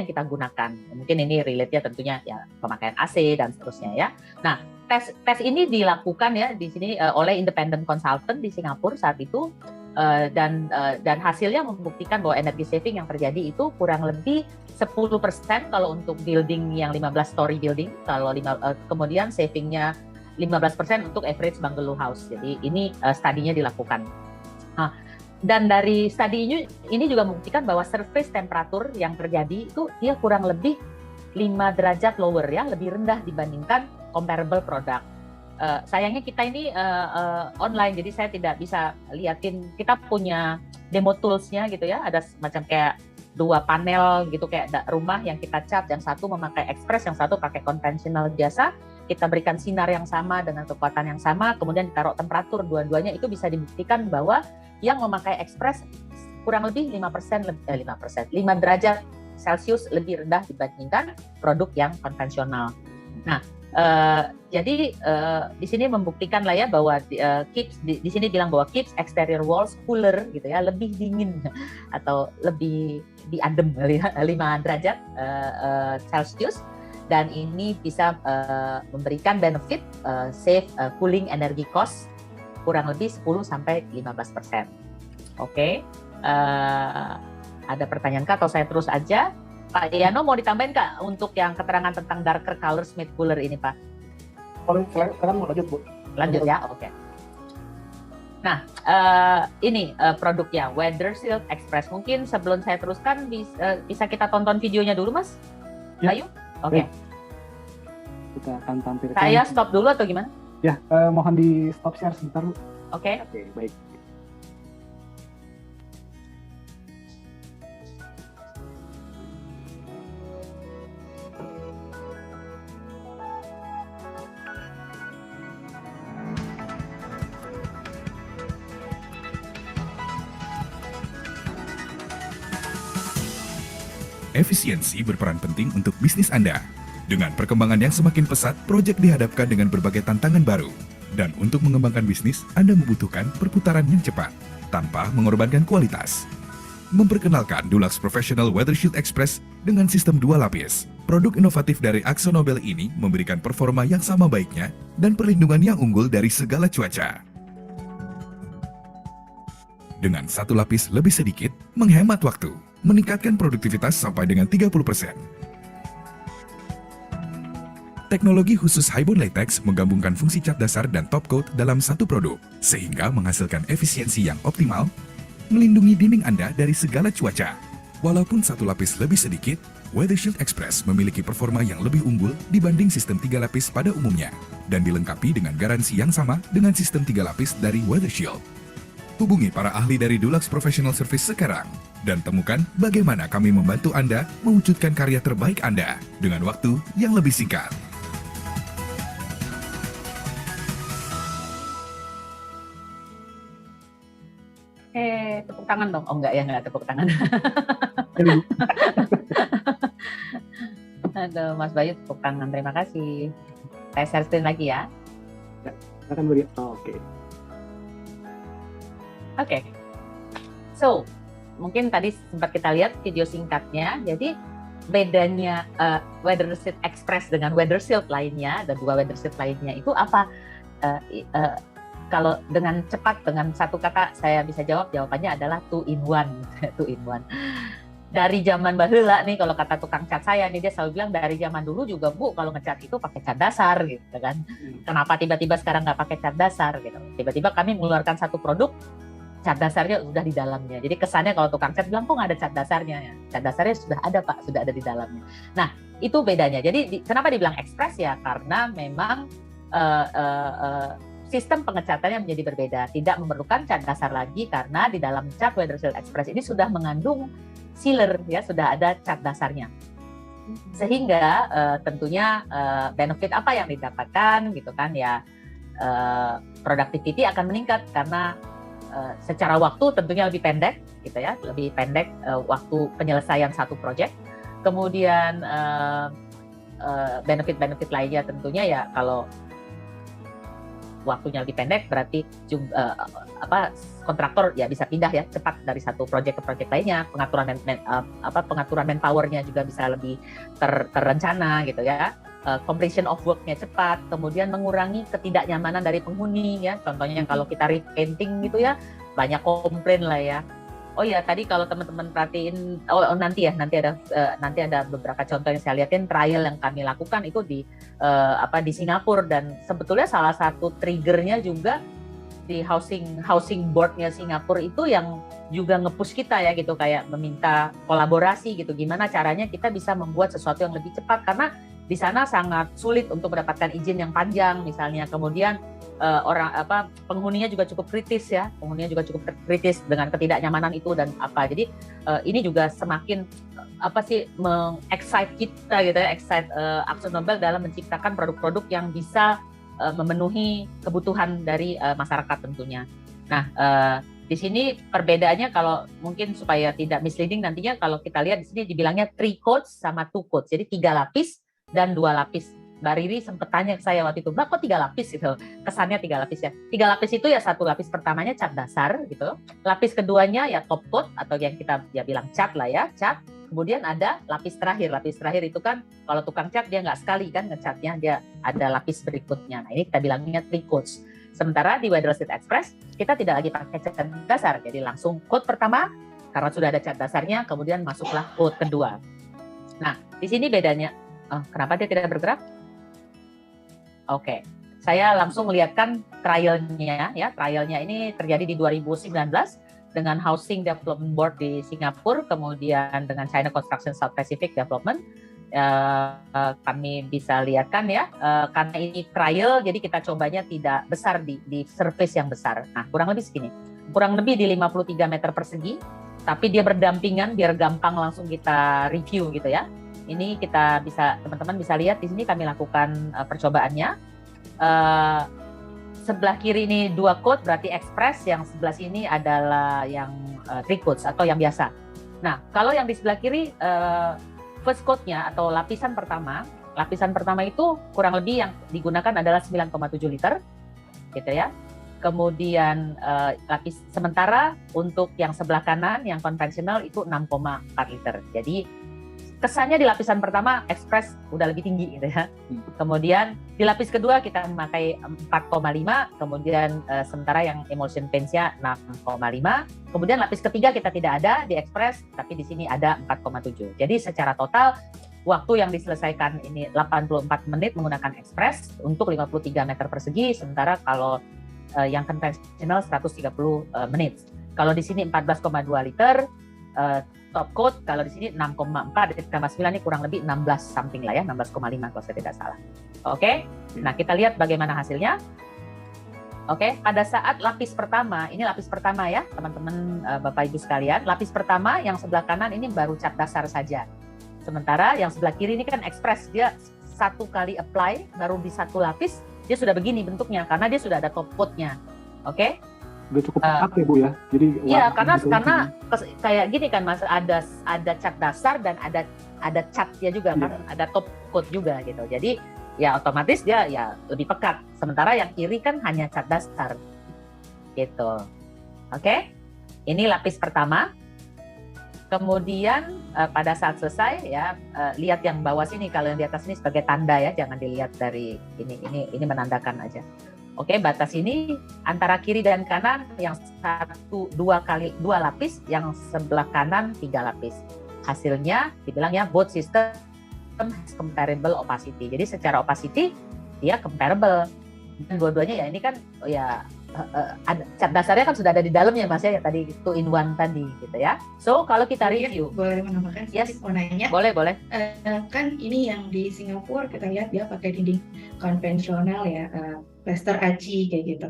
kita gunakan. Mungkin ini relate-nya tentunya ya pemakaian AC dan seterusnya ya. Nah, tes ini dilakukan ya di sini oleh independent consultant di Singapura saat itu, dan hasilnya membuktikan bahwa energi saving yang terjadi itu kurang lebih 10% kalau untuk building yang 15 story building, kemudian savingnya 15% untuk average bungalow house. Jadi ini studinya dilakukan. Nah, dan dari studi ini juga membuktikan bahwa surface temperatur yang terjadi itu dia kurang lebih 5 derajat lower ya, lebih rendah dibandingkan comparable product. Sayangnya kita ini online, jadi saya tidak bisa liatin. Kita punya demo tools-nya gitu ya, ada semacam kayak 2 panel gitu, kayak rumah yang kita cat, yang satu memakai Express, yang satu pakai konvensional biasa. Kita berikan sinar yang sama dengan kekuatan yang sama, kemudian ditaruh temperatur dua-duanya, itu bisa dibuktikan bahwa yang memakai Express kurang lebih 5 derajat Celcius lebih rendah dibandingkan produk yang konvensional. Nah, jadi di sini membuktikan lah ya bahwa keeps di sini bilang bahwa keeps exterior walls cooler gitu ya, lebih dingin atau lebih diadem 5 derajat Celcius, dan ini bisa memberikan benefit save cooling energy cost kurang lebih 10-15%. Oke. Ada pertanyaan Kak atau saya terus aja? Pak Yano mau ditambahin Kak untuk yang keterangan tentang darker colors made cooler ini Pak? Sekarang mau lanjut Bu. Lanjut ya, oke. Nah, ini produknya Weather Shield Express. Mungkin sebelum saya teruskan bisa kita tonton videonya dulu Mas? Ya. Ayo, oke. kita akan tampilkan. Saya stop dulu atau gimana? Ya, mohon di stop share sebentar, Bu. Oke. Oke, baik. Efisiensi berperan penting untuk bisnis Anda. Dengan perkembangan yang semakin pesat, proyek dihadapkan dengan berbagai tantangan baru. Dan untuk mengembangkan bisnis, Anda membutuhkan perputaran yang cepat, tanpa mengorbankan kualitas. Memperkenalkan Dulux Professional Weather Shield Express dengan sistem 2 lapis. Produk inovatif dari AkzoNobel ini memberikan performa yang sama baiknya dan perlindungan yang unggul dari segala cuaca. Dengan 1 lapis lebih sedikit, menghemat waktu, meningkatkan produktivitas sampai dengan 30%. Teknologi khusus Hybond Latex menggabungkan fungsi cat dasar dan top coat dalam satu produk, sehingga menghasilkan efisiensi yang optimal, melindungi dinding Anda dari segala cuaca. Walaupun 1 lapis lebih sedikit, Weather Shield Express memiliki performa yang lebih unggul dibanding sistem 3 lapis pada umumnya, dan dilengkapi dengan garansi yang sama dengan sistem 3 lapis dari Weather Shield. Hubungi para ahli dari Dulux Professional Service sekarang, dan temukan bagaimana kami membantu Anda mewujudkan karya terbaik Anda dengan waktu yang lebih singkat. Tepuk tangan dong. Oh enggak ya, enggak tepuk tangan. Aduh, Mas Bayu tepuk tangan. Terima kasih. Saya share screen lagi ya. Silakan, Bu. Oke. Oke. So, mungkin tadi sempat kita lihat video singkatnya. Jadi bedanya Weather Shield Express dengan Weather Shield lainnya, dan 2 Weather Shield lainnya itu apa? Kalau dengan cepat, dengan satu kata saya bisa jawab, jawabannya adalah 2 in 1. 2 in 1. Dari zaman baheula nih, kalau kata tukang cat saya nih, dia selalu bilang dari zaman dulu juga, Bu, kalau ngecat itu pakai cat dasar gitu kan. Kenapa tiba-tiba sekarang nggak pakai cat dasar gitu. Tiba-tiba kami mengeluarkan satu produk, cat dasarnya sudah di dalamnya. Jadi kesannya kalau tukang cat bilang, kok nggak ada cat dasarnya? Cat dasarnya sudah ada, Pak, sudah ada di dalamnya. Nah, itu bedanya. Jadi kenapa dibilang ekspres ya? Karena memang sistem pengecatannya menjadi berbeda. Tidak memerlukan cat dasar lagi karena di dalam cat Weather Shield Express ini sudah mengandung sealer, ya, sudah ada cat dasarnya. Sehingga tentunya benefit apa yang didapatkan gitu kan ya, productivity akan meningkat karena secara waktu tentunya lebih pendek gitu ya, lebih pendek waktu penyelesaian satu proyek. Kemudian benefit-benefit lainnya tentunya ya, kalau waktunya lebih pendek berarti kontraktor ya bisa pindah ya cepat dari satu proyek ke proyek lainnya. Pengaturan manpowernya juga bisa lebih terencana gitu ya. Completion of work-nya cepat, kemudian mengurangi ketidaknyamanan dari penghuni ya. Contohnya kalau kita repainting gitu ya, banyak komplain lah ya. Oh ya, tadi kalau teman-teman perhatiin, nanti ada beberapa contoh yang saya lihatin trial yang kami lakukan itu di Singapura, dan sebetulnya salah satu triggernya juga di housing board-nya Singapura itu yang juga nge-push kita ya gitu, kayak meminta kolaborasi gitu, gimana caranya kita bisa membuat sesuatu yang lebih cepat karena di sana sangat sulit untuk mendapatkan izin yang panjang misalnya. Kemudian penghuninya juga cukup kritis ya, kritis dengan ketidaknyamanan itu dan apa. Jadi ini juga semakin meng-excite kita gitu ya, excite AkzoNobel dalam menciptakan produk-produk yang bisa memenuhi kebutuhan dari masyarakat tentunya. Nah, di sini perbedaannya kalau mungkin supaya tidak misleading nantinya, kalau kita lihat di sini dibilangnya 3 coats sama 2 coats. Jadi 3 lapis dan 2 lapis. Mbak Riri sempat tanya ke saya waktu itu, Mbak kok 3 lapis gitu? Kesannya 3 lapis ya. 3 lapis itu ya, 1 lapis pertamanya cat dasar gitu. Lapis keduanya ya top coat atau yang kita ya bilang cat lah ya, cat. Kemudian ada lapis terakhir. Lapis terakhir itu kan kalau tukang cat dia nggak sekali kan ngecatnya, dia ada lapis berikutnya. Nah ini kita bilangnya 3 coats. Sementara di Weather Shield Express kita tidak lagi pakai cat dasar, jadi langsung coat pertama karena sudah ada cat dasarnya, kemudian masuklah coat kedua. Nah di sini bedanya, kenapa dia tidak bergerak? Oke, saya langsung melihatkan trialnya ya. Trialnya ini terjadi di 2019 dengan Housing Development Board di Singapura, kemudian dengan China Construction South Pacific Development. kami bisa lihat kan ya, karena ini trial, jadi kita cobanya tidak besar di surface yang besar. Nah, kurang lebih segini, kurang lebih di 53 meter persegi, tapi dia berdampingan biar gampang langsung kita review gitu ya. Ini kita bisa, teman-teman bisa lihat di sini kami lakukan percobaannya. Sebelah kiri ini 2 coat berarti express, yang sebelah sini adalah yang 3 coats atau yang biasa. Nah, kalau yang di sebelah kiri first coat-nya atau lapisan pertama itu kurang lebih yang digunakan adalah 9,7 liter gitu ya. Kemudian lapis sementara untuk yang sebelah kanan yang konvensional itu 6,4 liter. Jadi kesannya di lapisan pertama Express udah lebih tinggi gitu ya. Kemudian di lapis kedua kita memakai 4,5, kemudian sementara yang Emulsion Paints-nya 6,5. Kemudian lapis ketiga kita tidak ada di Express, tapi di sini ada 4,7. Jadi secara total waktu yang diselesaikan ini 84 menit menggunakan Express untuk 53 meter persegi, sementara kalau yang konvensional 130 menit. Kalau di sini 14,2 liter top coat, kalau di sini 6,4 ditambah 9 ini kurang lebih 16 something lah ya, 16,5 kalau saya tidak salah. Oke, nah kita lihat bagaimana hasilnya. Oke, pada saat lapis pertama, ini lapis pertama ya teman-teman Bapak Ibu sekalian, lapis pertama yang sebelah kanan ini baru cat dasar saja. Sementara yang sebelah kiri ini kan express, dia 1 kali apply baru di 1 lapis, dia sudah begini bentuknya karena dia sudah ada top coat-nya. Oke? Udah cukup pekat ya Bu ya. Jadi iya, karena kayak gini kan Mas, ada cat dasar dan ada catnya juga kan, ada top coat juga gitu. Jadi ya otomatis dia ya lebih pekat. Sementara yang kiri kan hanya cat dasar. Gitu. Oke? Ini lapis pertama. Kemudian pada saat selesai ya, lihat yang bawah sini, kalau yang di atas ini sebagai tanda ya, jangan dilihat dari ini menandakan aja. Oke, batas ini antara kiri dan kanan yang 2 lapis, yang sebelah kanan 3 lapis. Hasilnya dibilang ya both system has comparable opacity. Jadi secara opacity dia comparable. Dan dua-duanya ya ini kan ya cat dasarnya kan sudah ada di dalamnya Mas ya, tadi 2-in-1 tadi gitu ya. So kalau kita review, boleh menambahkan sedikit, mau nanya? Boleh. Kan ini yang di Singapura kita lihat dia pakai dinding konvensional ya, plaster aci kayak gitu.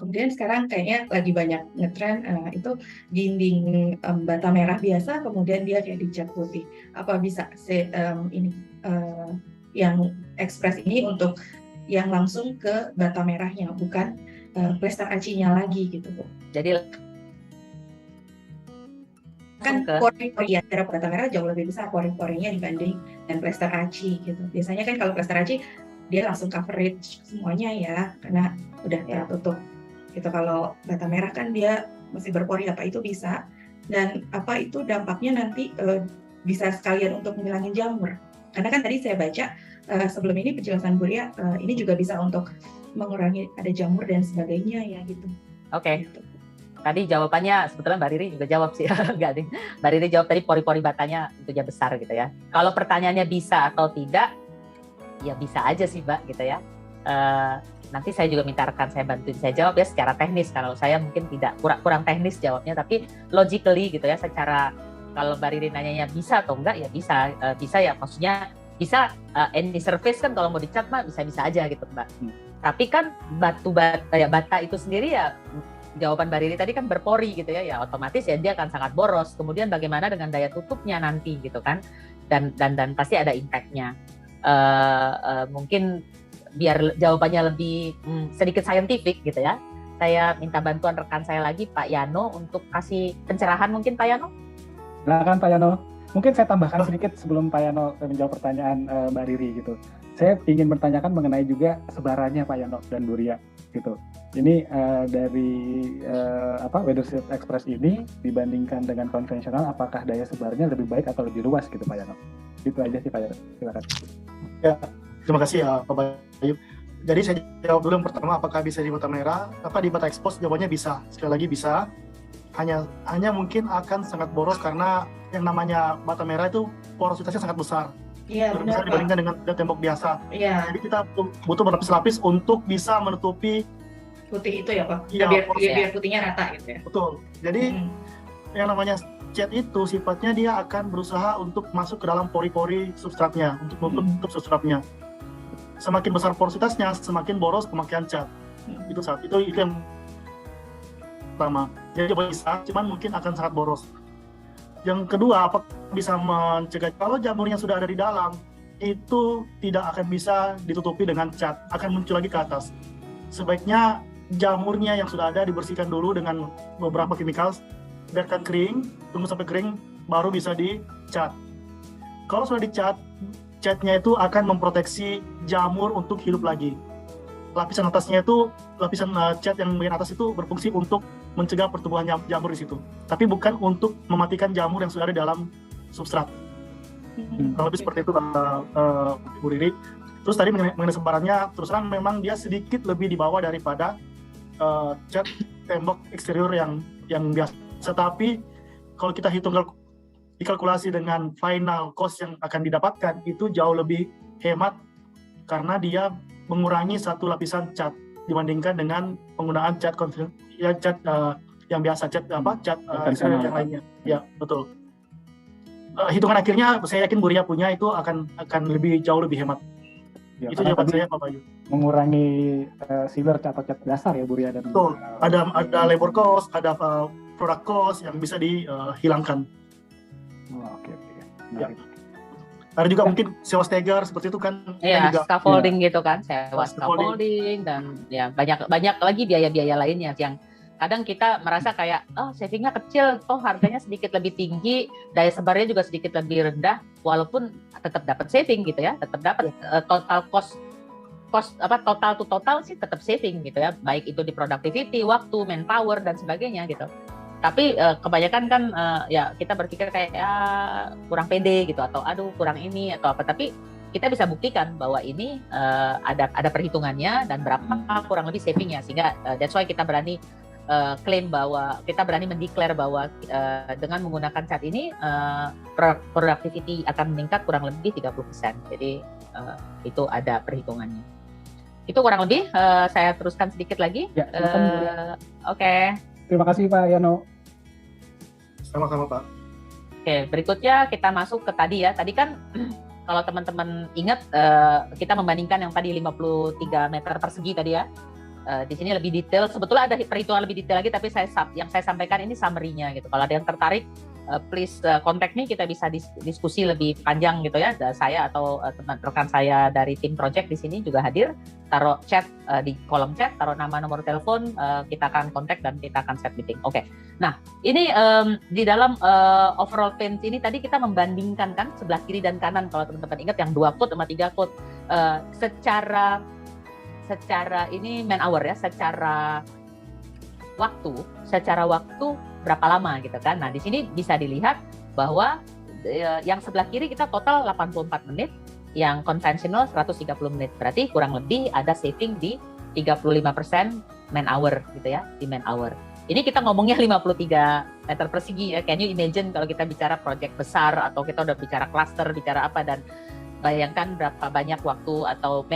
Kemudian sekarang kayaknya lagi banyak ngetren itu dinding bata merah biasa, kemudian dia kayak dicat putih. Apa bisa yang Express ini untuk yang langsung ke bata merahnya, bukan plaster acinya lagi gitu Bu. Jadi kan pori-pori antara bata merah jauh lebih besar pori-porinya dibanding dan plaster aci gitu. Biasanya kan kalau plaster aci dia langsung coverage semuanya ya, karena udah tertutup gitu. Kalau bata merah kan dia masih berpori, apa itu bisa, dan apa itu dampaknya nanti bisa sekalian untuk menghilangin jamur. Karena kan tadi saya baca sebelum ini penjelasan Bu Ria, ini juga bisa untuk mengurangi ada jamur dan sebagainya ya gitu. Oke. Tadi jawabannya sebetulnya Mbak Riri juga jawab sih. Enggak deh. Mbak Riri jawab tadi pori-pori batanya tentunya besar gitu ya. Kalau pertanyaannya bisa atau tidak, ya bisa aja sih Mbak gitu ya. Nanti saya juga minta rekan saya bantuin saya jawab ya secara teknis. Kalau saya mungkin tidak, kurang teknis jawabnya, tapi logically gitu ya, secara kalau Mbak Riri nanyanya bisa atau enggak, ya bisa. Bisa ya, maksudnya bisa any surface kan kalau mau dicat mah bisa-bisa aja gitu Mbak. Tapi kan bata itu sendiri ya, jawaban Mbak Riri tadi kan berpori gitu ya, ya otomatis ya dia akan sangat boros. Kemudian bagaimana dengan daya tutupnya nanti gitu kan, dan pasti ada impact-nya. Mungkin biar jawabannya lebih sedikit scientific gitu ya, saya minta bantuan rekan saya lagi Pak Yano untuk kasih pencerahan mungkin Pak Yano. Silakan Pak Yano. Mungkin saya tambahkan sedikit sebelum Pak Yano menjawab pertanyaan Mbak Riri gitu. Saya ingin bertanyakan mengenai juga sebarannya Pak Yano dan Bu Ria gitu. Ini dari Weathershield Express ini dibandingkan dengan konvensional, apakah daya sebarnya lebih baik atau lebih luas gitu Pak Yano? Itu aja sih Pak Yano. Silakan. Ya, terima kasih Pak Bayu. Jadi saya jawab dulu yang pertama, apakah bisa di bata merah? Apa di bata expose? Jawabannya bisa. Sekali lagi bisa. Hanya mungkin akan sangat boros karena yang namanya bata merah itu porositasnya sangat besar. Iya, benar. Dibandingkan dengan tembok biasa. Iya. Jadi kita butuh berlapis-lapis untuk bisa menutupi putih itu ya Pak. Iya, biar putihnya rata gitu ya. Betul. Jadi yang namanya cat itu sifatnya dia akan berusaha untuk masuk ke dalam pori-pori substratnya, untuk menutup substratnya. Semakin besar porositasnya, semakin boros pemakaian cat. Itu yang pertama. Jadi bisa, cuman mungkin akan sangat boros. Yang kedua, apa bisa mencegah kalau jamurnya sudah ada di dalam, itu tidak akan bisa ditutupi dengan cat, akan muncul lagi ke atas. Sebaiknya jamurnya yang sudah ada dibersihkan dulu dengan beberapa chemical, biarkan kering, tunggu sampai kering, baru bisa dicat. Kalau sudah dicat, catnya itu akan memproteksi jamur untuk hidup lagi. Lapisan atasnya itu, lapisan cat yang bagian atas itu berfungsi untuk mencegah pertumbuhan jamur di situ. Tapi bukan untuk mematikan jamur yang sudah ada dalam substrat. Kalau lebih seperti itu Bu Riri. Terus tadi mengenai sebarannya, terus terang memang dia sedikit lebih di bawah daripada cat tembok eksterior yang biasa. Tetapi kalau kita hitung dikalkulasi dengan final cost yang akan didapatkan, itu jauh lebih hemat karena dia mengurangi satu lapisan cat dibandingkan dengan penggunaan cat yang biasa, cat yang lainnya. Ya, betul. Hitungan akhirnya saya yakin Bu Ria punya itu akan jauh lebih hemat. Ya, itu jawaban saya, Pak Bayu. Mengurangi sealer atau cat dasar ya Bu Ria. Betul. Ada labor cost, ada product cost yang bisa dihilangkan. Oke. Ya. Ada juga mungkin sewa steger seperti itu kan. Iya, scaffolding gitu kan, sewa scaffolding dan ya banyak lagi biaya-biaya lainnya yang kadang kita merasa kayak savingnya kecil, harganya sedikit lebih tinggi, daya sebarnya juga sedikit lebih rendah, walaupun tetap dapat saving gitu ya, tetap dapat total cost total to total sih tetap saving gitu ya, baik itu di productivity, waktu, manpower dan sebagainya gitu. Tapi kebanyakan kan ya kita berpikir kayak kurang pede gitu, atau aduh kurang ini atau apa, tapi kita bisa buktikan bahwa ini ada perhitungannya dan berapa kurang lebih savingnya, sehingga that's why kita berani klaim bahwa kita berani mendeklar bahwa dengan menggunakan cat ini productivity akan meningkat kurang lebih 30%. Jadi itu ada perhitungannya. Itu kurang lebih saya teruskan sedikit lagi. Ya, Oke. Terima kasih Pak Yano. Sama-sama Pak. Oke, berikutnya kita masuk ke tadi ya. Tadi kan kalau teman-teman ingat kita membandingkan yang tadi 53 meter persegi tadi ya. Di sini lebih detail. Sebetulnya ada perhitungan lebih detail lagi, tapi yang saya sampaikan ini summary-nya gitu. Kalau ada yang tertarik, please kontak nih, kita bisa diskusi lebih panjang gitu ya. Saya atau teman rekan saya dari tim project di sini juga hadir. Taruh chat di kolom chat, taruh nama, nomor telepon, kita akan kontak dan kita akan set meeting. Oke. Nah, ini di dalam overall paint ini tadi kita membandingkan kan sebelah kiri dan kanan, kalau teman-teman ingat yang 2 quote sama 3 quote secara ini man hour ya, secara waktu berapa lama gitu kan. Nah, di sini bisa dilihat bahwa yang sebelah kiri kita total 84 menit, yang konvensional 130 menit. Berarti kurang lebih ada saving di 35% man hour gitu ya, di man hour. Ini kita ngomongnya 53 meter persegi ya. Can you imagine kalau kita bicara project besar atau kita udah bicara cluster, bicara apa, dan bayangkan berapa banyak waktu atau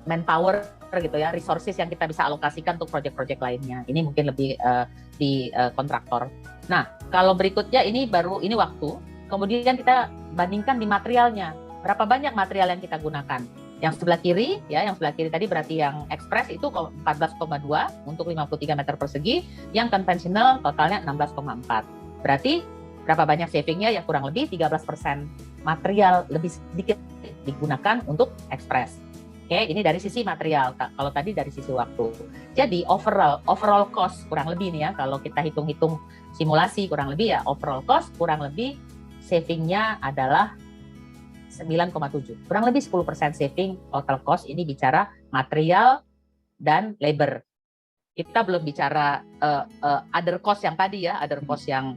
manpower gitu ya, resources yang kita bisa alokasikan untuk project-project lainnya. Ini mungkin lebih di kontraktor. Nah, kalau berikutnya ini waktu. Kemudian kita bandingkan di materialnya. Berapa banyak material yang kita gunakan? Yang sebelah kiri ya, yang sebelah kiri tadi berarti yang express itu 14,2 untuk 53 meter persegi, yang konvensional totalnya 16,4. Berarti berapa banyak savingnya? Ya kurang lebih 13% material lebih sedikit digunakan untuk express. Oke, ini dari sisi material. Kalau tadi dari sisi waktu. Jadi overall cost kurang lebih nih ya, kalau kita hitung-hitung simulasi kurang lebih ya, overall cost kurang lebih savingnya adalah 9,7. Kurang lebih 10% saving total cost, ini bicara material dan labor. Kita belum bicara other cost yang tadi ya, other cost yang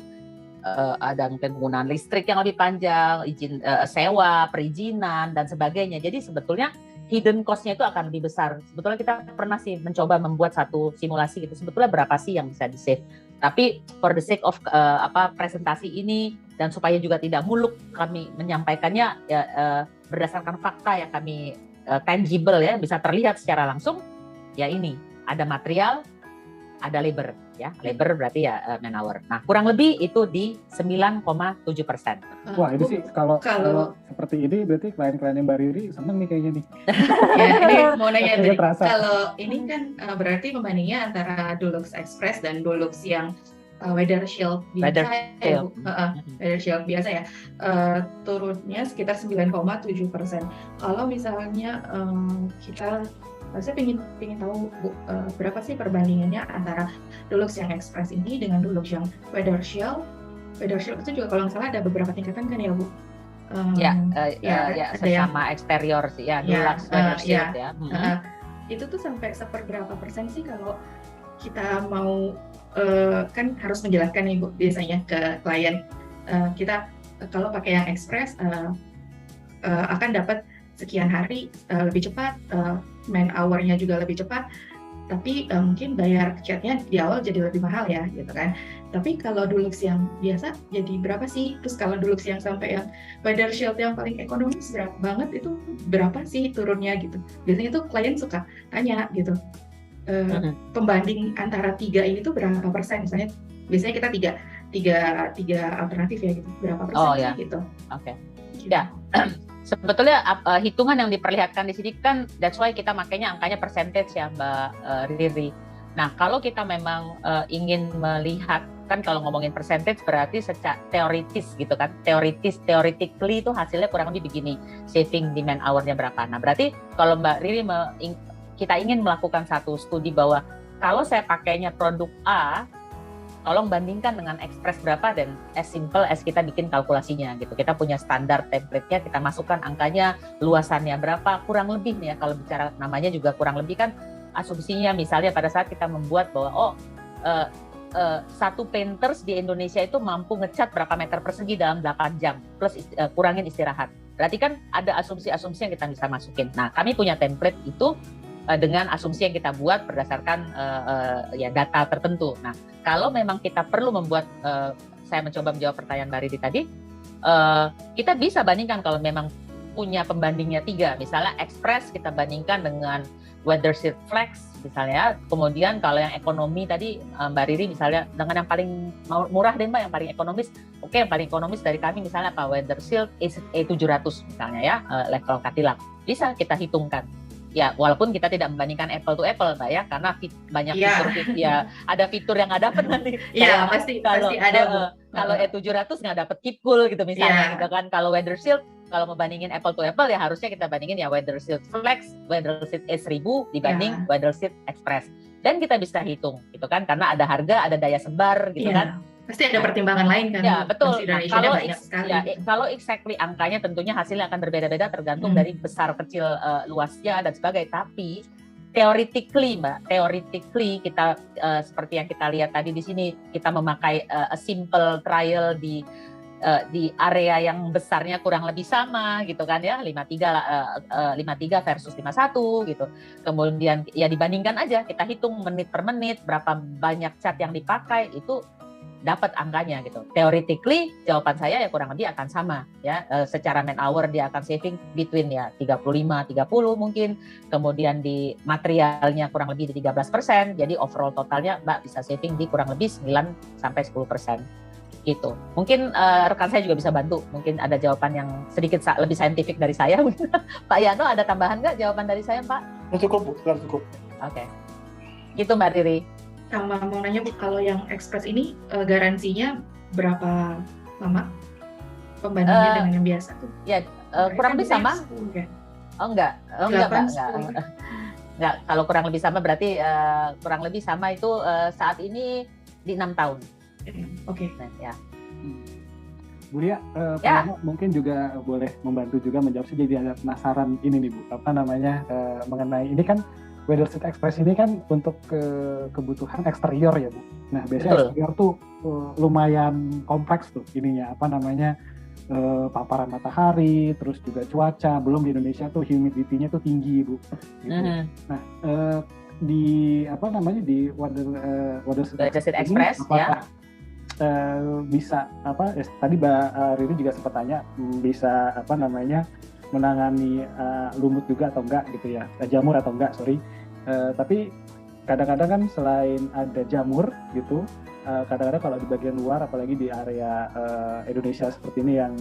ada mungkin penggunaan listrik yang lebih panjang, izin sewa, perizinan dan sebagainya. Jadi sebetulnya hidden cost-nya itu akan lebih besar. Sebetulnya kita pernah sih mencoba membuat satu simulasi gitu. Sebetulnya berapa sih yang bisa di-save? Tapi for the sake of presentasi ini dan supaya juga tidak muluk kami menyampaikannya ya, berdasarkan fakta yang kami tangible ya, bisa terlihat secara langsung. Ya ini ada material, ada labor ya. Labor berarti ya man hour. Nah, kurang lebih itu di 9,7%. Wah, ini sih kalau Kalau seperti ini berarti klien-kliennya Mbak Riri seneng nih kayaknya nih. ya ini mau nanya Rasanya tadi, terasa. kalau ini kan berarti pembandingnya antara Dulux Express dan Dulux yang Weather Shield biasa Weather ya, Shield. Bu? Weather Shield biasa ya, turunnya sekitar 9,7%. Kalau misalnya saya ingin tahu Bu, berapa sih perbandingannya antara Dulux yang Express ini dengan Dulux yang Weather Shield? Weather Shield itu juga kalau nggak salah ada beberapa tingkatan kan ya Bu? Ya, ada sesama eksterior sih ya, Dulux Weather Shield ya. Itu tuh sampai seberapa persen sih kalau kita mau kan harus menjelaskan nih Bu biasanya ke klien, kita kalau pakai yang Express akan dapat sekian hari lebih cepat, man hour-nya juga lebih cepat, tapi mungkin bayar catnya di awal jadi lebih mahal ya gitu kan. Tapi kalau Dulux yang biasa jadi berapa sih? Terus kalau Dulux yang sampai yang Weather Shield yang paling ekonomis berapa banget itu berapa sih turunnya gitu? Biasanya tuh klien suka tanya gitu. Pembanding antara tiga ini tuh berapa persen? Misalnya biasanya kita tiga alternatif ya gitu. Berapa persen sih gitu? Oke. Gitu. Ya. Sebetulnya hitungan yang diperlihatkan di sini kan, that's why kita makanya angkanya percentage ya Mbak Riri. Nah, kalau kita memang ingin melihat, kan kalau ngomongin percentage berarti secara teoritis gitu kan, theoretically itu hasilnya kurang lebih begini, saving demand hour-nya berapa. Nah, berarti kalau Mbak Riri kita ingin melakukan satu studi bahwa kalau saya pakainya produk A, tolong bandingkan dengan Express berapa, dan as simple as kita bikin kalkulasinya gitu. Kita punya standar template-nya, kita masukkan angkanya, luasannya berapa, kurang lebih nih ya, kalau bicara namanya juga kurang lebih kan asumsinya misalnya pada saat kita membuat bahwa satu painters di Indonesia itu mampu ngecat berapa meter persegi dalam 8 jam plus kurangin istirahat. Berarti kan ada asumsi-asumsi yang kita bisa masukin. Nah, kami punya template itu dengan asumsi yang kita buat berdasarkan ya data tertentu. Nah, kalau memang kita perlu membuat, saya mencoba menjawab pertanyaan Mbak Riri tadi, kita bisa bandingkan kalau memang punya pembandingnya 3, misalnya Express kita bandingkan dengan Weather Shield Flex misalnya, kemudian kalau yang ekonomi tadi Mbak Riri misalnya dengan yang paling murah deh Mbak, yang paling ekonomis, oke, yang paling ekonomis dari kami misalnya apa, Weather Shield E700 misalnya ya, level Cadillac, bisa kita hitungkan. Ya, walaupun kita tidak membandingkan apple to apple, Mbak ya, karena banyak fitur ya, ada fitur yang nggak dapat nanti. Iya, pasti ada Bu. Kalau E700 nggak dapat keep cool gitu misalnya, gitu kan. Kalau Weather Shield, kalau membandingin apple to apple ya harusnya kita bandingin ya Weather Shield Flex, Weather Shield E1000 dibanding Weather Shield Express. Dan kita bisa hitung gitu kan, karena ada harga, ada daya sebar gitu kan. Pasti ada pertimbangan lain kan. Ya, betul. Kalau exactly angkanya tentunya hasilnya akan berbeda-beda tergantung dari besar kecil luasnya dan sebagainya. Tapi theoretically kita seperti yang kita lihat tadi di sini, kita memakai a simple trial di area yang besarnya kurang lebih sama gitu kan ya, 53 versus 51 gitu. Kemudian ya dibandingkan aja, kita hitung menit per menit berapa banyak cat yang dipakai, itu dapat angkanya gitu. Theoretically jawaban saya ya kurang lebih akan sama ya. Secara man hour dia akan saving between ya 35-30 mungkin. Kemudian di materialnya kurang lebih di 13%. Jadi overall totalnya Mbak bisa saving di kurang lebih 9-10% gitu. Mungkin rekan saya juga bisa bantu. Mungkin ada jawaban yang sedikit lebih saintifik dari saya. Pak Yano, ada tambahan nggak jawaban dari saya Pak? Cukup Bu, cukup. Oke. Gitu Mbak Riri. Sama mau nanya Bu, kalau yang Express ini garansinya berapa lama pembandingnya dengan yang biasa tuh? Ya kurang lebih sama. 10, kan? Enggak. Kalau kurang lebih sama berarti kurang lebih sama itu saat ini di 6 tahun. Oke. Nah, ya. Bu Lia, Pak Yano mungkin juga boleh membantu juga menjawab sih, jadi ada penasaran ini nih Bu, apa namanya mengenai ini kan Weather Shield Express ini kan untuk kebutuhan eksterior ya Bu. Nah biasanya eksterior tuh lumayan kompleks tuh ininya, apa namanya paparan matahari, terus juga cuaca, belum di Indonesia tuh humidity-nya tuh tinggi Bu. Gitu. Nah di apa namanya di Weather Shield Express ya. Bisa apa? Tadi Mbak Riri juga sempat tanya bisa apa namanya menangani lumut juga atau enggak gitu ya, jamur atau enggak, sorry. Tapi kadang-kadang kan selain ada jamur gitu, kadang-kadang kalau di bagian luar, apalagi di area Indonesia seperti ini yang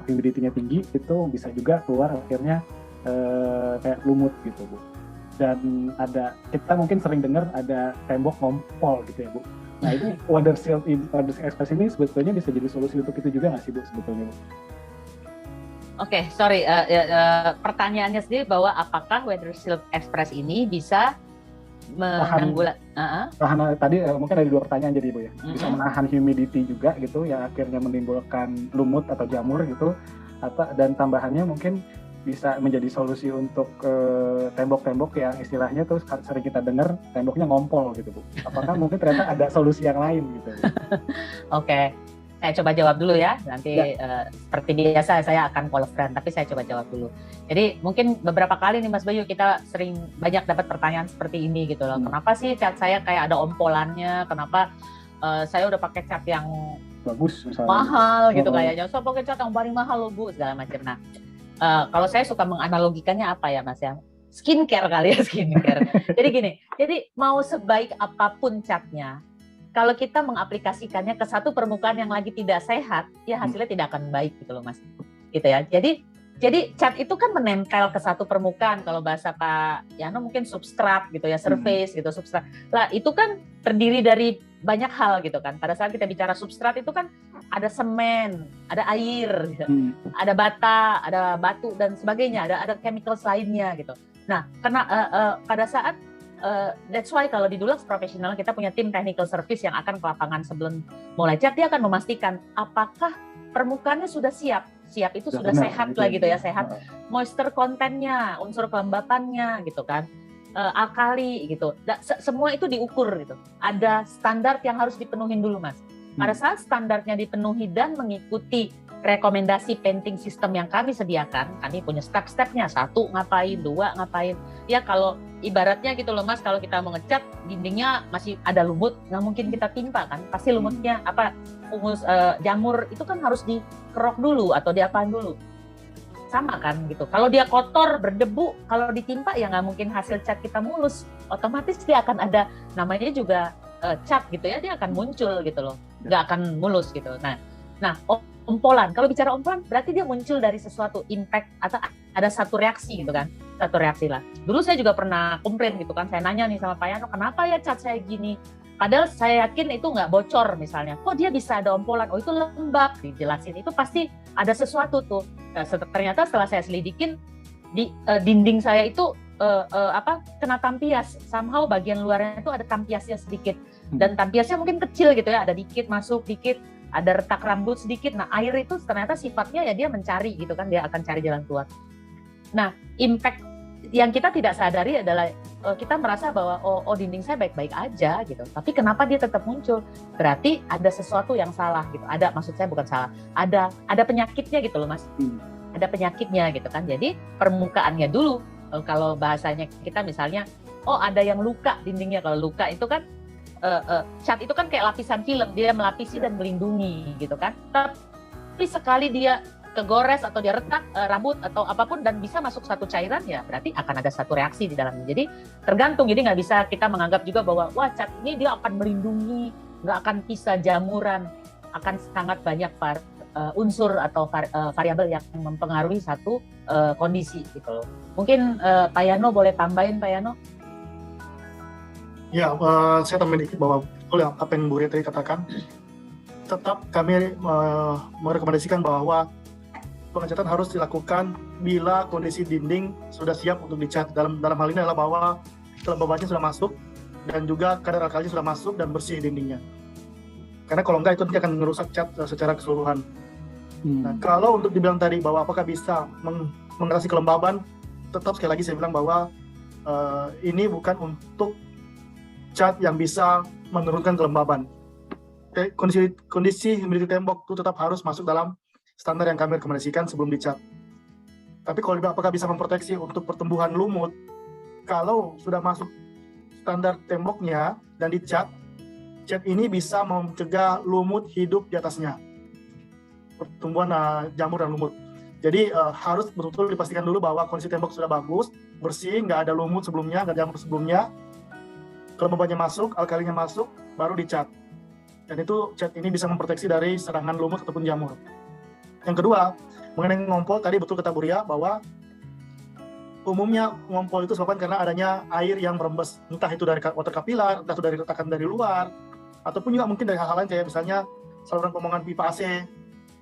humidity-nya tinggi, itu bisa juga keluar akhirnya kayak lumut gitu, Bu. Dan kita mungkin sering dengar ada tembok ngompol gitu ya, Bu. Nah, ini Weather Shield Express ini sebetulnya bisa jadi solusi untuk itu juga nggak sih, Bu, sebetulnya, Bu? Oke, sorry. Pertanyaannya sendiri bahwa apakah Weather Shield Express ini bisa menanggulangi? Tadi mungkin ada 2 pertanyaan jadi, Bu ya. Bisa menahan humidity juga gitu, yang akhirnya menimbulkan lumut atau jamur gitu. Dan tambahannya mungkin bisa menjadi solusi untuk tembok-tembok yang istilahnya tuh sering kita dengar temboknya ngompol gitu, Bu. Apakah mungkin ternyata ada solusi yang lain gitu, Bu? Oke, saya coba jawab dulu ya. Nanti seperti biasa saya akan call friend, tapi saya coba jawab dulu. Jadi mungkin beberapa kali nih Mas Bayu kita sering banyak dapat pertanyaan seperti ini gitu loh. Kenapa sih cat saya kayak ada ompolannya? Kenapa saya udah pakai cat yang bagus misalnya, mahal gitu kayaknya. So pakai cat yang paling mahal loh, Bu, segala macam. Nah, kalau saya suka menganalogikannya apa ya Mas ya? Skincare kali ya, skincare. Jadi gini, jadi mau sebaik apapun catnya, kalau kita mengaplikasikannya ke satu permukaan yang lagi tidak sehat, ya hasilnya tidak akan baik gitu loh Mas. Gitu ya. Jadi cat itu kan menempel ke satu permukaan, kalau bahasa Pak Yano mungkin substrat gitu ya, surface gitu, substrat. Lah itu kan terdiri dari banyak hal gitu kan. Pada saat kita bicara substrat itu kan ada semen, ada air, gitu. Ada bata, ada batu dan sebagainya, ada chemicals lainnya gitu. Nah, karena pada saat that's why kalau di Dulux Professional kita punya tim technical service yang akan ke lapangan sebelum mulai cat, dia akan memastikan apakah permukaannya sudah siap itu sudah sehat lah gitu ya, sehat, moisture content-nya, unsur kelembapannya gitu kan, alkali gitu, semua itu diukur gitu. Ada standar yang harus dipenuhin dulu Mas. Pada saat standarnya dipenuhi dan mengikuti rekomendasi painting system yang kami sediakan, kami punya step-stepnya, 1 ngapain, 2 ngapain. Ya kalau ibaratnya gitu loh Mas, kalau kita mau ngecat dindingnya masih ada lumut, nggak mungkin kita timpa kan, pasti lumutnya fungus jamur itu kan harus dikerok dulu atau diapain dulu. Sama kan gitu. Kalau dia kotor, berdebu, kalau ditimpa ya nggak mungkin hasil cat kita mulus. Otomatis dia akan ada namanya juga cat gitu ya, dia akan muncul gitu loh, nggak akan mulus gitu. Nah, ompolan, kalau bicara ompolan berarti dia muncul dari sesuatu impact atau ada satu reaksi gitu kan, satu reaksi lah. Dulu saya juga pernah komplain gitu kan, saya nanya nih sama Pak Yano, kenapa ya cat saya gini? Padahal saya yakin itu nggak bocor misalnya, kok dia bisa ada ompolan? Oh itu lembab, dijelasin itu pasti ada sesuatu tuh. Ternyata setelah saya selidikin di dinding saya itu kena tampias, somehow bagian luarnya itu ada tampiasnya sedikit, dan tampiasnya mungkin kecil gitu ya, ada dikit masuk dikit, ada retak rambut sedikit. Nah air itu ternyata sifatnya ya dia mencari gitu kan, dia akan cari jalan keluar. Nah impact yang kita tidak sadari adalah kita merasa bahwa oh dinding saya baik-baik aja gitu, tapi kenapa dia tetap muncul? Berarti ada sesuatu yang salah gitu. Ada, maksud saya bukan salah, ada penyakitnya gitu loh Mas. Ada penyakitnya gitu kan. Jadi permukaannya dulu, kalau bahasanya kita misalnya, oh ada yang luka dindingnya. Kalau luka itu kan cat itu kan kayak lapisan film, dia melapisi dan melindungi gitu kan. Tapi sekali dia kegores atau dia retak rambut atau apapun dan bisa masuk satu cairan, ya berarti akan ada satu reaksi di dalamnya. Jadi tergantung, jadi nggak bisa kita menganggap juga bahwa wah cat ini dia akan melindungi, nggak akan bisa jamuran, akan sangat banyak unsur atau variabel yang mempengaruhi satu kondisi gitu loh. Mungkin Pak Yano boleh tambahin, Pak Yano? Ya, saya tambahin dikit bahwa apa yang Bu Ria tadi katakan, tetap kami merekomendasikan bahwa pengecatan harus dilakukan bila kondisi dinding sudah siap untuk dicat. Dalam hal ini adalah bahwa kelembabannya sudah masuk dan juga kadar alkalinya sudah masuk dan bersih dindingnya. Karena kalau enggak itu nanti akan merusak cat secara keseluruhan. Nah, kalau untuk dibilang tadi bahwa apakah bisa mengatasi kelembaban, tetap sekali lagi saya bilang bahwa ini bukan untuk cat yang bisa menurunkan kelembaban. Kondisi humidity tembok itu tetap harus masuk dalam standar yang kami rekomendasikan sebelum dicat. Tapi kalau apakah bisa memproteksi untuk pertumbuhan lumut, kalau sudah masuk standar temboknya dan dicat, cat ini bisa mencegah lumut hidup di atasnya, pertumbuhan jamur dan lumut. Jadi harus betul-betul dipastikan dulu bahwa kondisi tembok sudah bagus, bersih, nggak ada lumut sebelumnya, nggak ada jamur sebelumnya. Kalau bebannya masuk, alkalinya masuk, baru dicat. Dan itu cat ini bisa memproteksi dari serangan lumut ataupun jamur. Yang kedua, mengenai ngompol, tadi betul kata Bu Ria bahwa umumnya ngompol itu disebabkan karena adanya air yang merembes, entah itu dari water kapilar, entah itu dari retakan dari luar, ataupun juga mungkin dari hal-hal lain kayak misalnya saluran pembuangan pipa AC.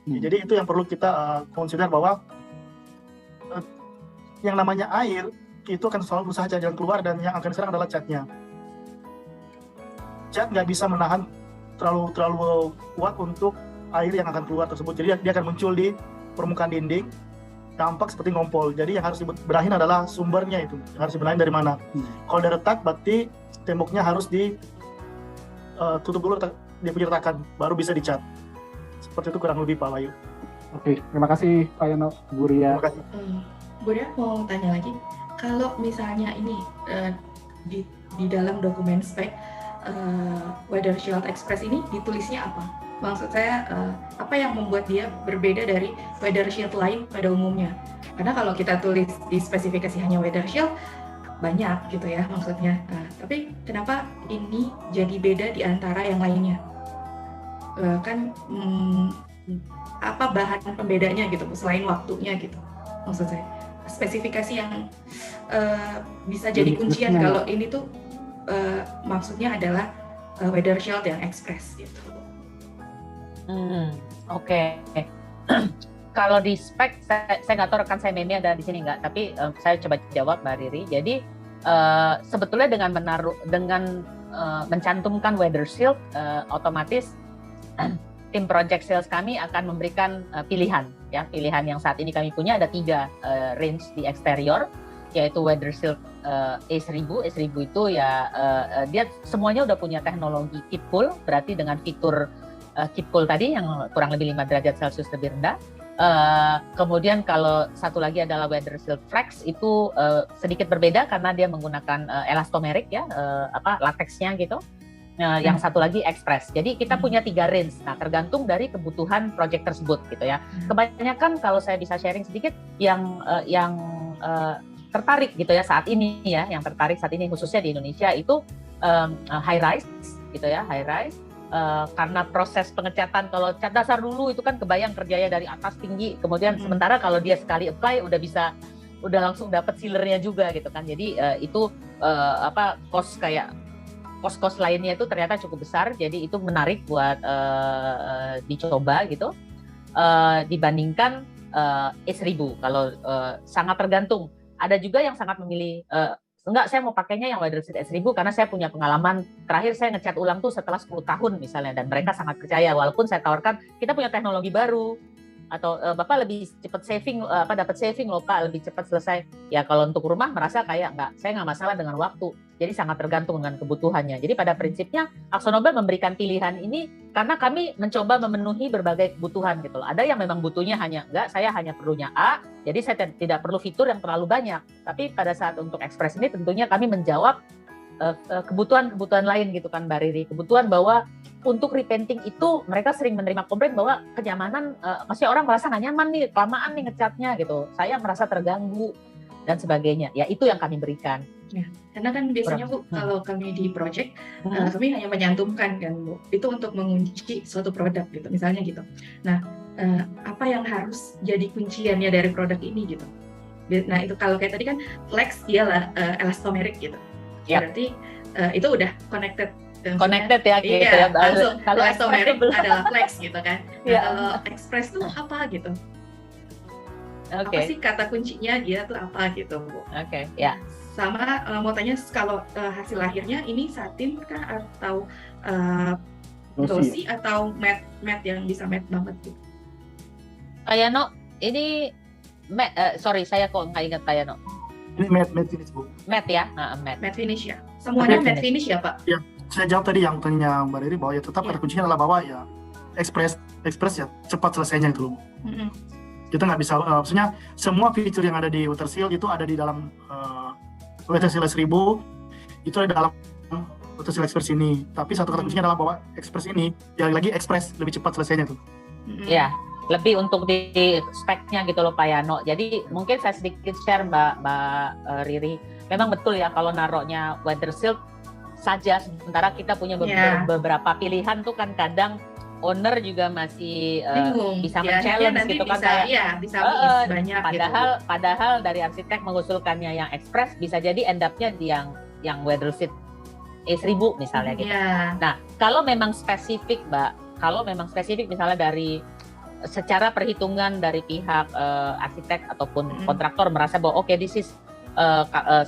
Jadi itu yang perlu kita consider bahwa yang namanya air itu akan selalu berusaha jalan keluar dan yang akan diserang adalah catnya. Cat nggak bisa menahan terlalu kuat untuk air yang akan keluar tersebut. Jadi dia akan muncul di permukaan dinding, tampak seperti ngompol. Jadi yang harus diberahin adalah sumbernya itu, yang harus diberahin dari mana. Kalau ada retak, berarti temboknya harus ditutup dulu, dia punya retakan, baru bisa dicat. Seperti itu kurang lebih Pak Wahyu. Oke, terima kasih Pak Yono, Bu Ria. Terima kasih. Bu Ria mau tanya lagi, kalau misalnya ini di dalam dokumen spek Weather Shield Express ini ditulisnya apa? Maksud saya apa yang membuat dia berbeda dari Weather Shield lain pada umumnya? Karena kalau kita tulis di spesifikasi hanya Weather Shield banyak gitu ya maksudnya. Tapi kenapa ini jadi beda di antara yang lainnya? Apa bahan pembedanya gitu selain waktunya gitu? Maksud saya spesifikasi yang bisa jadi kuncian kalau ini tuh maksudnya adalah Weather Shield yang Express gitu. Oke. Kalau di spek, saya nggak tahu rekan saya Memi ada di sini nggak, tapi saya coba jawab Mbak Riri. Jadi sebetulnya dengan mencantumkan Weather Shield, otomatis tim project sales kami akan memberikan pilihan. Ya, pilihan yang saat ini kami punya ada 3 range di eksterior, yaitu Weather Shield E1000. E1000 itu ya dia semuanya udah punya teknologi keep cool, berarti dengan fitur keep cool tadi yang kurang lebih 5 derajat Celcius lebih rendah. Kemudian kalau satu lagi adalah Weather Shield Flex, itu sedikit berbeda karena dia menggunakan elastomeric ya, latexnya gitu. Yang satu lagi Express. Jadi kita punya 3 range. Nah, tergantung dari kebutuhan project tersebut gitu ya. Kebanyakan kalau saya bisa sharing sedikit yang tertarik gitu ya saat ini ya, yang tertarik saat ini khususnya di Indonesia itu high rise gitu ya, high rise. Karena proses pengecatan kalau cat dasar dulu itu kan kebayang kerjanya dari atas tinggi, kemudian sementara kalau dia sekali apply udah langsung dapat sealernya juga gitu kan. Jadi itu cost lainnya itu ternyata cukup besar, jadi itu menarik buat dicoba gitu dibandingkan E1000. Kalau sangat tergantung. Ada juga yang sangat memilih enggak, saya mau pakainya yang Weather Shield E1000 karena saya punya pengalaman terakhir saya ngecat ulang tuh setelah 10 tahun misalnya, dan mereka sangat percaya walaupun saya tawarkan kita punya teknologi baru atau Bapak lebih cepat saving, dapat saving loh Pak, lebih cepat selesai. Ya kalau untuk rumah merasa kayak saya nggak masalah dengan waktu. Jadi sangat tergantung dengan kebutuhannya. Jadi pada prinsipnya AkzoNobel memberikan pilihan ini karena kami mencoba memenuhi berbagai kebutuhan gitu loh. Ada yang memang butuhnya saya hanya perlunya A, jadi saya tidak perlu fitur yang terlalu banyak. Tapi pada saat untuk Express ini tentunya kami menjawab kebutuhan-kebutuhan lain gitu kan Mbak Riri. Kebutuhan bahwa untuk repainting itu mereka sering menerima komplain bahwa kenyamanan, maksudnya orang merasa nggak nyaman nih, kelamaan nih ngecatnya gitu. Saya merasa terganggu dan sebagainya. Ya itu yang kami berikan. Ya, karena kan biasanya Bu, kalau kami di project, kami hanya menyantumkan kan Bu, itu untuk mengunci suatu produk gitu, misalnya gitu. Nah, apa yang harus jadi kunciannya dari produk ini gitu. Nah itu kalau kayak tadi kan flex ialah elastomeric gitu. Yep. Berarti itu udah connected ya gitu iya, ya. Langsung Kalau elastomeric adalah flex gitu kan. Nah, ya. kalau Express tuh apa gitu? Oke. Apa sih kata kuncinya dia tuh apa gitu Bu? Oke, ya. Sama mau tanya kalau hasil akhirnya ini satin kah atau glossy atau matte yang bisa matte banget gitu? Kayano, ini sorry saya kok nggak ingat Kayano. Ini matte finish Bu. Matte ya, matte. Matte finish ya. Semuanya matte finish ya Pak? Ya, saya jawab tadi yang tanya Mbak Riri bahwa ya tetap ada kuncinya adalah bahwa ya Express ya cepat selesainya itu. Kita nggak bisa, maksudnya semua fitur yang ada di Weather Shield itu ada di dalam Weather Shield 1000, itu ada dalam Weather Shield Express ini. Tapi satu kata kuncinya adalah bahwa Express ini, yang lagi Express lebih cepat selesainya tuh. Ya, lebih untuk di speknya gitu loh Pak Yano. Jadi mungkin saya sedikit share Mbak Riri. Memang betul ya kalau naroknya Weather Shield saja, sementara kita punya beberapa pilihan tuh kan kadang owner juga masih bisa men-challenge gitu kan, bisa banyak padahal dari arsitek mengusulkannya yang express bisa jadi end up-nya di yang weather seat E1000 misalnya gitu. Nah, kalau memang spesifik misalnya dari secara perhitungan dari pihak arsitek ataupun kontraktor merasa bahwa oke, this is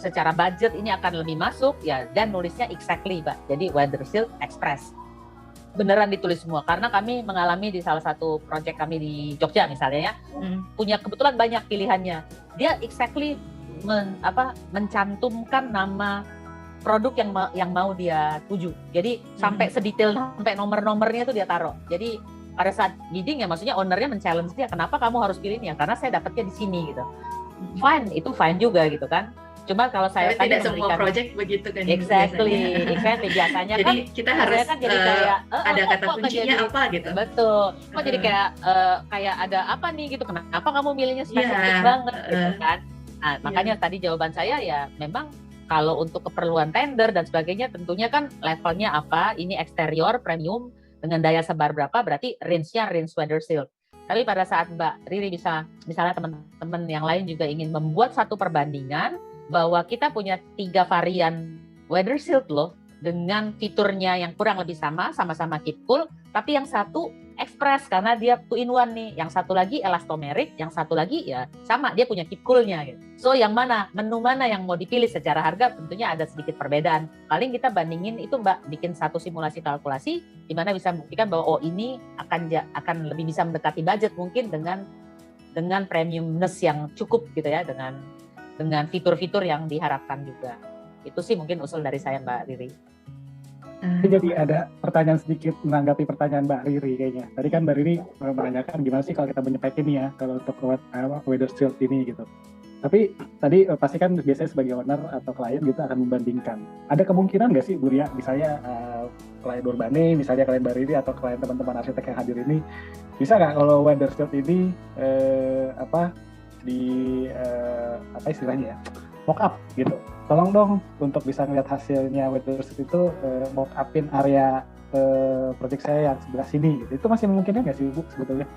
secara budget ini akan lebih masuk ya, dan nulisnya exactly, Mbak. Jadi weather seal express. Beneran ditulis semua, karena kami mengalami di salah satu project kami di Jogja misalnya ya, punya kebetulan banyak pilihannya. Dia exactly mencantumkan nama produk yang mau dia tuju. Jadi sampai sedetail sampai nomor-nomornya itu dia taruh. Jadi pada saat bidding ya, maksudnya ownernya men-challenge dia, kenapa kamu harus pilih ini ya? Karena saya dapatnya di sini gitu. Fine, itu fine juga gitu kan. Cuma kalau saya tadi tidak semua project begitu kan. Exactly. Biasanya jadi kan kita harus kan jadi kayak ada kata kuncinya apa gitu. Betul. Kok jadi kayak ada apa nih gitu. Kenapa kamu milihnya spesifik banget gitu kan. Nah, makanya tadi jawaban saya ya memang kalau untuk keperluan tender dan sebagainya tentunya kan levelnya apa, ini eksterior premium dengan daya sebar berapa, berarti range-nya range weather seal. Tapi pada saat Mbak Riri misalnya teman-teman yang lain juga ingin membuat satu perbandingan bahwa kita punya 3 varian weather shield loh, dengan fiturnya yang kurang lebih sama-sama keep cool, tapi yang satu express karena dia 2-in-1 nih, yang satu lagi elastomeric, yang satu lagi ya sama dia punya keep coolnya gitu. So yang menu mana yang mau dipilih secara harga tentunya ada sedikit perbedaan. Paling kita bandingin itu Mbak, bikin satu simulasi kalkulasi di mana bisa membuktikan bahwa ini akan lebih bisa mendekati budget mungkin dengan premiumness yang cukup gitu ya, dengan fitur-fitur yang diharapkan juga. Itu sih mungkin usul dari saya Mbak Riri. Jadi ada pertanyaan sedikit menanggapi pertanyaan Mbak Riri kayaknya. Tadi kan Mbak Riri menanyakan gimana sih kalau kita menyepekin ya kalau untuk weather shield ini gitu. Tapi tadi pasti kan biasanya sebagai owner atau klien gitu akan membandingkan. Ada kemungkinan nggak sih Bu Ria, misalnya klien Urbane, misalnya klien Mbak Riri atau klien teman-teman arsitek yang hadir ini, bisa nggak kalau weather shield ini apa istilahnya ya, mock up gitu, tolong dong untuk bisa ngeliat hasilnya weather shield itu mock upin area project saya yang sebelah sini gitu. Itu masih memungkinkan nggak sih Bu sebetulnya?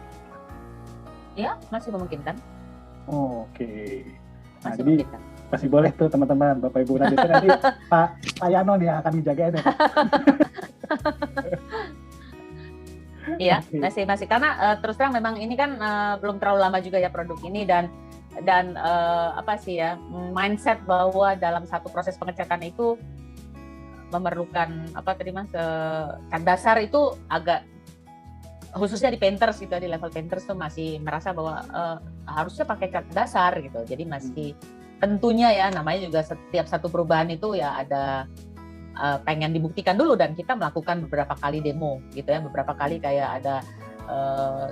Ya, masih memungkinkan. Oke. Nah, jadi masih boleh tuh teman-teman, Bapak Ibu nanti Pak Yano nih yang akan dijagain ya. Iya, masih karena terus terang memang ini kan belum terlalu lama juga ya produk ini, dan mindset bahwa dalam satu proses pengecekan itu memerlukan cat dasar itu agak, khususnya di painters gitu, di level painters tuh masih merasa bahwa harusnya pakai cat dasar gitu. Jadi masih tentunya ya, namanya juga setiap satu perubahan itu ya ada pengen dibuktikan dulu, dan kita melakukan beberapa kali demo gitu ya, beberapa kali kayak ada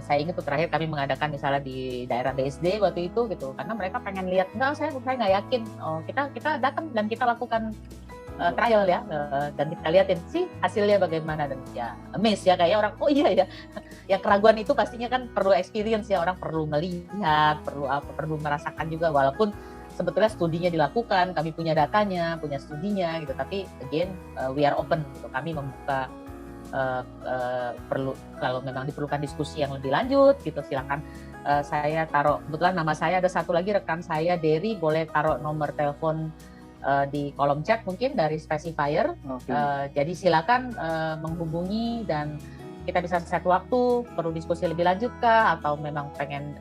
saya ingat tuh terakhir kami mengadakan misalnya di daerah BSD waktu itu gitu, karena mereka pengen lihat, saya nggak yakin, kita datang dan kita lakukan trial ya, dan kita liatin sih hasilnya bagaimana, dan ya amazed ya, kayak orang oh iya ya, ya keraguan itu pastinya kan perlu experience ya, orang perlu melihat, perlu merasakan juga, walaupun sebetulnya studinya dilakukan, kami punya datanya, punya studinya gitu, tapi again we are open gitu, kami membuka perlu kalau memang diperlukan diskusi yang lebih lanjut gitu, silakan. Saya taruh kebetulan nama saya, ada satu lagi rekan saya Derry, boleh taruh nomor telepon di kolom chat mungkin dari specifier. Jadi silakan menghubungi dan kita bisa set waktu, perlu diskusi lebih lanjut kah, atau memang pengen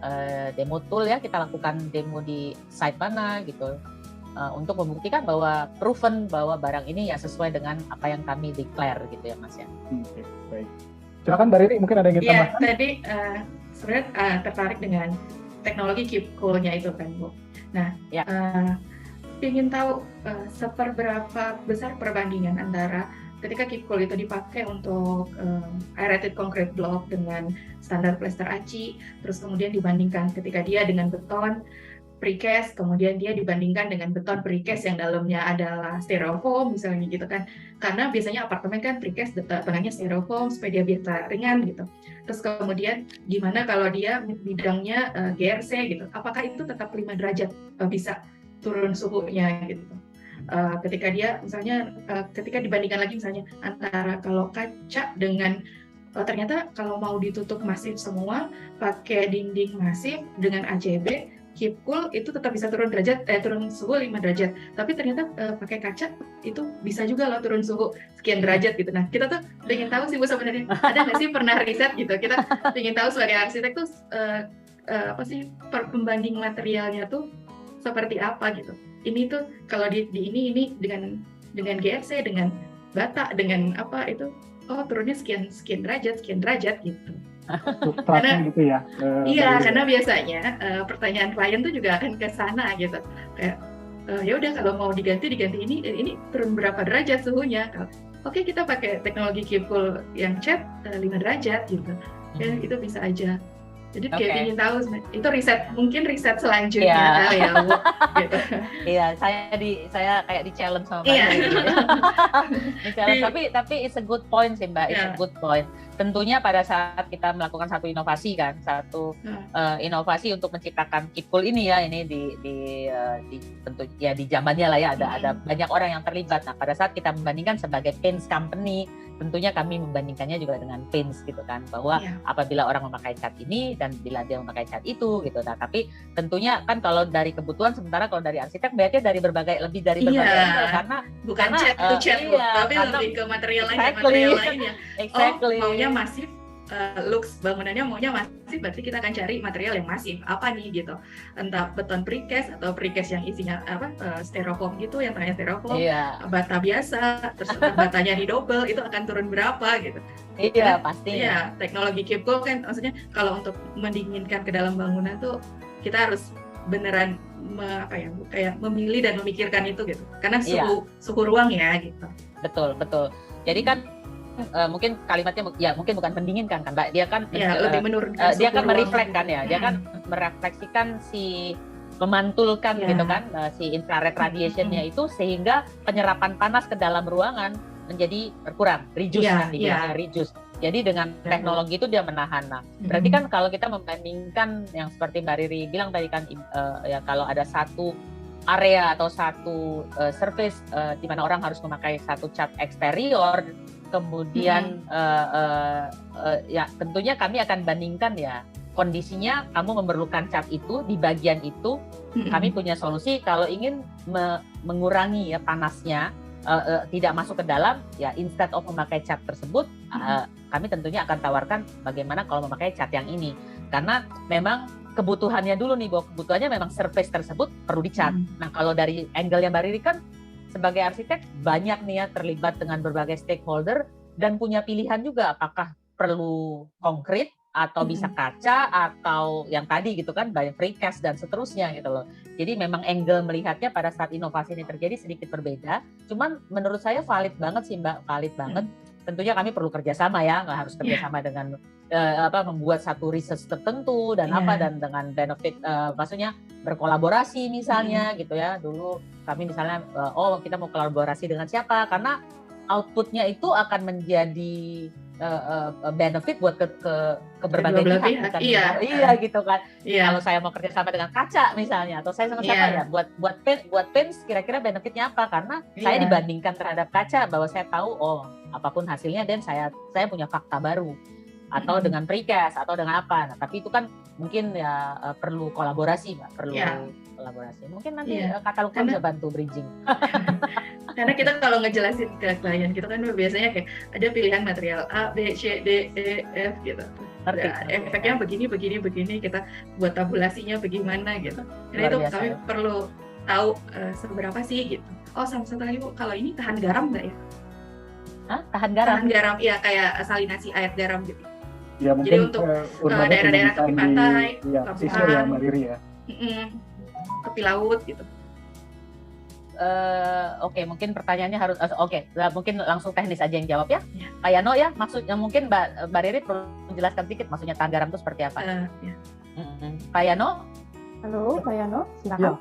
demo tool ya, kita lakukan demo di site mana gitu, untuk membuktikan bahwa proven bahwa barang ini ya sesuai dengan apa yang kami declare gitu ya Mas ya. Oke, baik. Silakan Mbak Riri, mungkin ada yang ingin tambahkan? Tadi sebenarnya tertarik dengan teknologi keep cool-nya itu kan Bu. Nah, ya. Ingin tahu seberapa besar perbandingan antara ketika keep cool itu dipakai untuk aerated concrete block dengan standar plaster ACI, terus kemudian dibandingkan ketika dia dengan beton precast, kemudian dia dibandingkan dengan beton precast yang dalamnya adalah styrofoam misalnya gitu kan, karena biasanya apartemen kan precast tengahnya styrofoam supaya dia biasa ringan gitu. Terus kemudian gimana kalau dia bidangnya GRC gitu, apakah itu tetap 5 derajat bisa turun suhunya gitu. ketika dia misalnya ketika dibandingkan lagi misalnya antara kalau kaca dengan ternyata kalau mau ditutup masif semua pakai dinding masif dengan ACB keep cool itu tetap bisa turun suhu 5 derajat. Tapi ternyata pakai kaca itu bisa juga loh turun suhu sekian derajat gitu. Nah, kita tuh pengen tahu sih Bu sebenarnya ada nggak sih pernah riset gitu. Kita pengen tahu sebagai arsitek tuh apa sih pembanding materialnya tuh seperti apa gitu. Ini tuh kalau di ini dengan GFC, dengan bata, dengan apa itu turunnya sekian derajat gitu. Karena gitu ya. Iya, karena biasanya pertanyaan klien tuh juga akan ke sana gitu. Kayak ya udah kalau mau diganti ini turun berapa derajat suhunya. Oke, kita pakai teknologi keep cool yang cat 5 derajat gitu. Ya itu bisa aja. Jadi kayak ingin tahu itu mungkin riset selanjutnya ya Bu. Gitu. Iya, saya kayak di challenge sama Mbak. Challenge, tapi it's a good point sih Mbak, it's a good point. Tentunya pada saat kita melakukan satu inovasi inovasi untuk menciptakan keep cool ini ya, ini tentu ya di zamannya lah ya ada banyak orang yang terlibat. Nah, pada saat kita membandingkan sebagai paints company, tentunya kami membandingkannya juga dengan paints gitu kan, bahwa apabila orang memakai cat ini dan bila dia memakai cat itu gitu. Nah, tapi tentunya kan kalau dari kebutuhan, sementara kalau dari arsitek melihatnya dari berbagai angle karena bukan cat itu cat tapi lebih ke material lainnya. Exactly. Maunya masif, looks bangunannya maunya masif, berarti kita akan cari material yang masif apa nih gitu, entah beton precast atau precast yang isinya styrofoam gitu, yang tengahnya styrofoam, bata biasa, terus batanya di double itu akan turun berapa gitu. Pasti. Iya, teknologi keep cool kan maksudnya kalau untuk mendinginkan ke dalam bangunan tuh kita harus beneran kayak memilih dan memikirkan itu gitu, karena suhu ruang ya gitu. Betul. Jadi kan mungkin kalimatnya mungkin bukan pendinginkan kan Mbak, dia kan lebih menurunkan dia kan merefleksikan ya, dia kan merefleksikan memantulkan gitu kan si infrared radiationnya itu, sehingga penyerapan panas ke dalam ruangan menjadi berkurang, reduce. Jadi dengan teknologi itu dia menahan. Nah, berarti kan kalau kita membandingkan yang seperti Mbak Riri bilang tadi kan ya kalau ada satu area atau satu surface di mana orang harus memakai satu cat eksterior, kemudian ya tentunya kami akan bandingkan ya kondisinya kamu memerlukan cat itu di bagian itu, kami punya solusi kalau ingin mengurangi ya panasnya tidak masuk ke dalam ya, instead of memakai cat tersebut kami tentunya akan tawarkan bagaimana kalau memakai cat yang ini, karena memang kebutuhannya dulu nih, bahwa kebutuhannya memang surface tersebut perlu dicat. Nah, kalau dari angle-nya Mbak Riri kan sebagai arsitek banyak nih ya terlibat dengan berbagai stakeholder dan punya pilihan juga apakah perlu konkret atau bisa kaca atau yang tadi gitu kan banyak precast dan seterusnya gitu loh. Jadi memang angle melihatnya pada saat inovasi ini terjadi sedikit berbeda. Cuman menurut saya valid banget sih Mbak, valid banget. Tentunya kami perlu kerjasama ya, nggak harus kerjasama dengan membuat satu research tertentu dan dan dengan benefit, maksudnya berkolaborasi misalnya gitu ya. Dulu kami misalnya kita mau kolaborasi dengan siapa, karena outputnya itu akan menjadi benefit buat ke berbagai pihak. Iya gitu kan. Kalau saya mau kerjasama dengan kaca misalnya, atau saya sama siapa ya buat paints kira-kira benefitnya apa, karena saya dibandingkan terhadap kaca bahwa saya tahu apapun hasilnya dan saya punya fakta baru, atau dengan precast atau dengan apa. Nah, tapi itu kan mungkin ya perlu kolaborasi Mbak, kolaborasi. Mungkin nanti katalognya bisa bantu bridging. Karena kita kalau ngejelasin ke klien kita kan biasanya kayak ada pilihan material A, B, C, D, E, F gitu. Efeknya begini, kita buat tabulasinya bagaimana gitu. Karena itu kami perlu tahu seberapa sih gitu. Sama satu lagi Bu, kalau ini tahan garam nggak ya? Tahan garam? Tahan garam, iya kayak salinasi air garam gitu. Ya, mungkin jadi untuk daerah-daerah tepi pantai, pelabuhan, tepi laut gitu. Oke, mungkin pertanyaannya harus mungkin langsung teknis aja yang jawab ya. Pak Yano ya, maksudnya mungkin Mbak Riri perlu menjelaskan sedikit maksudnya tahan garam itu seperti apa. Pak Yano? Halo, Pak Yano, silakan.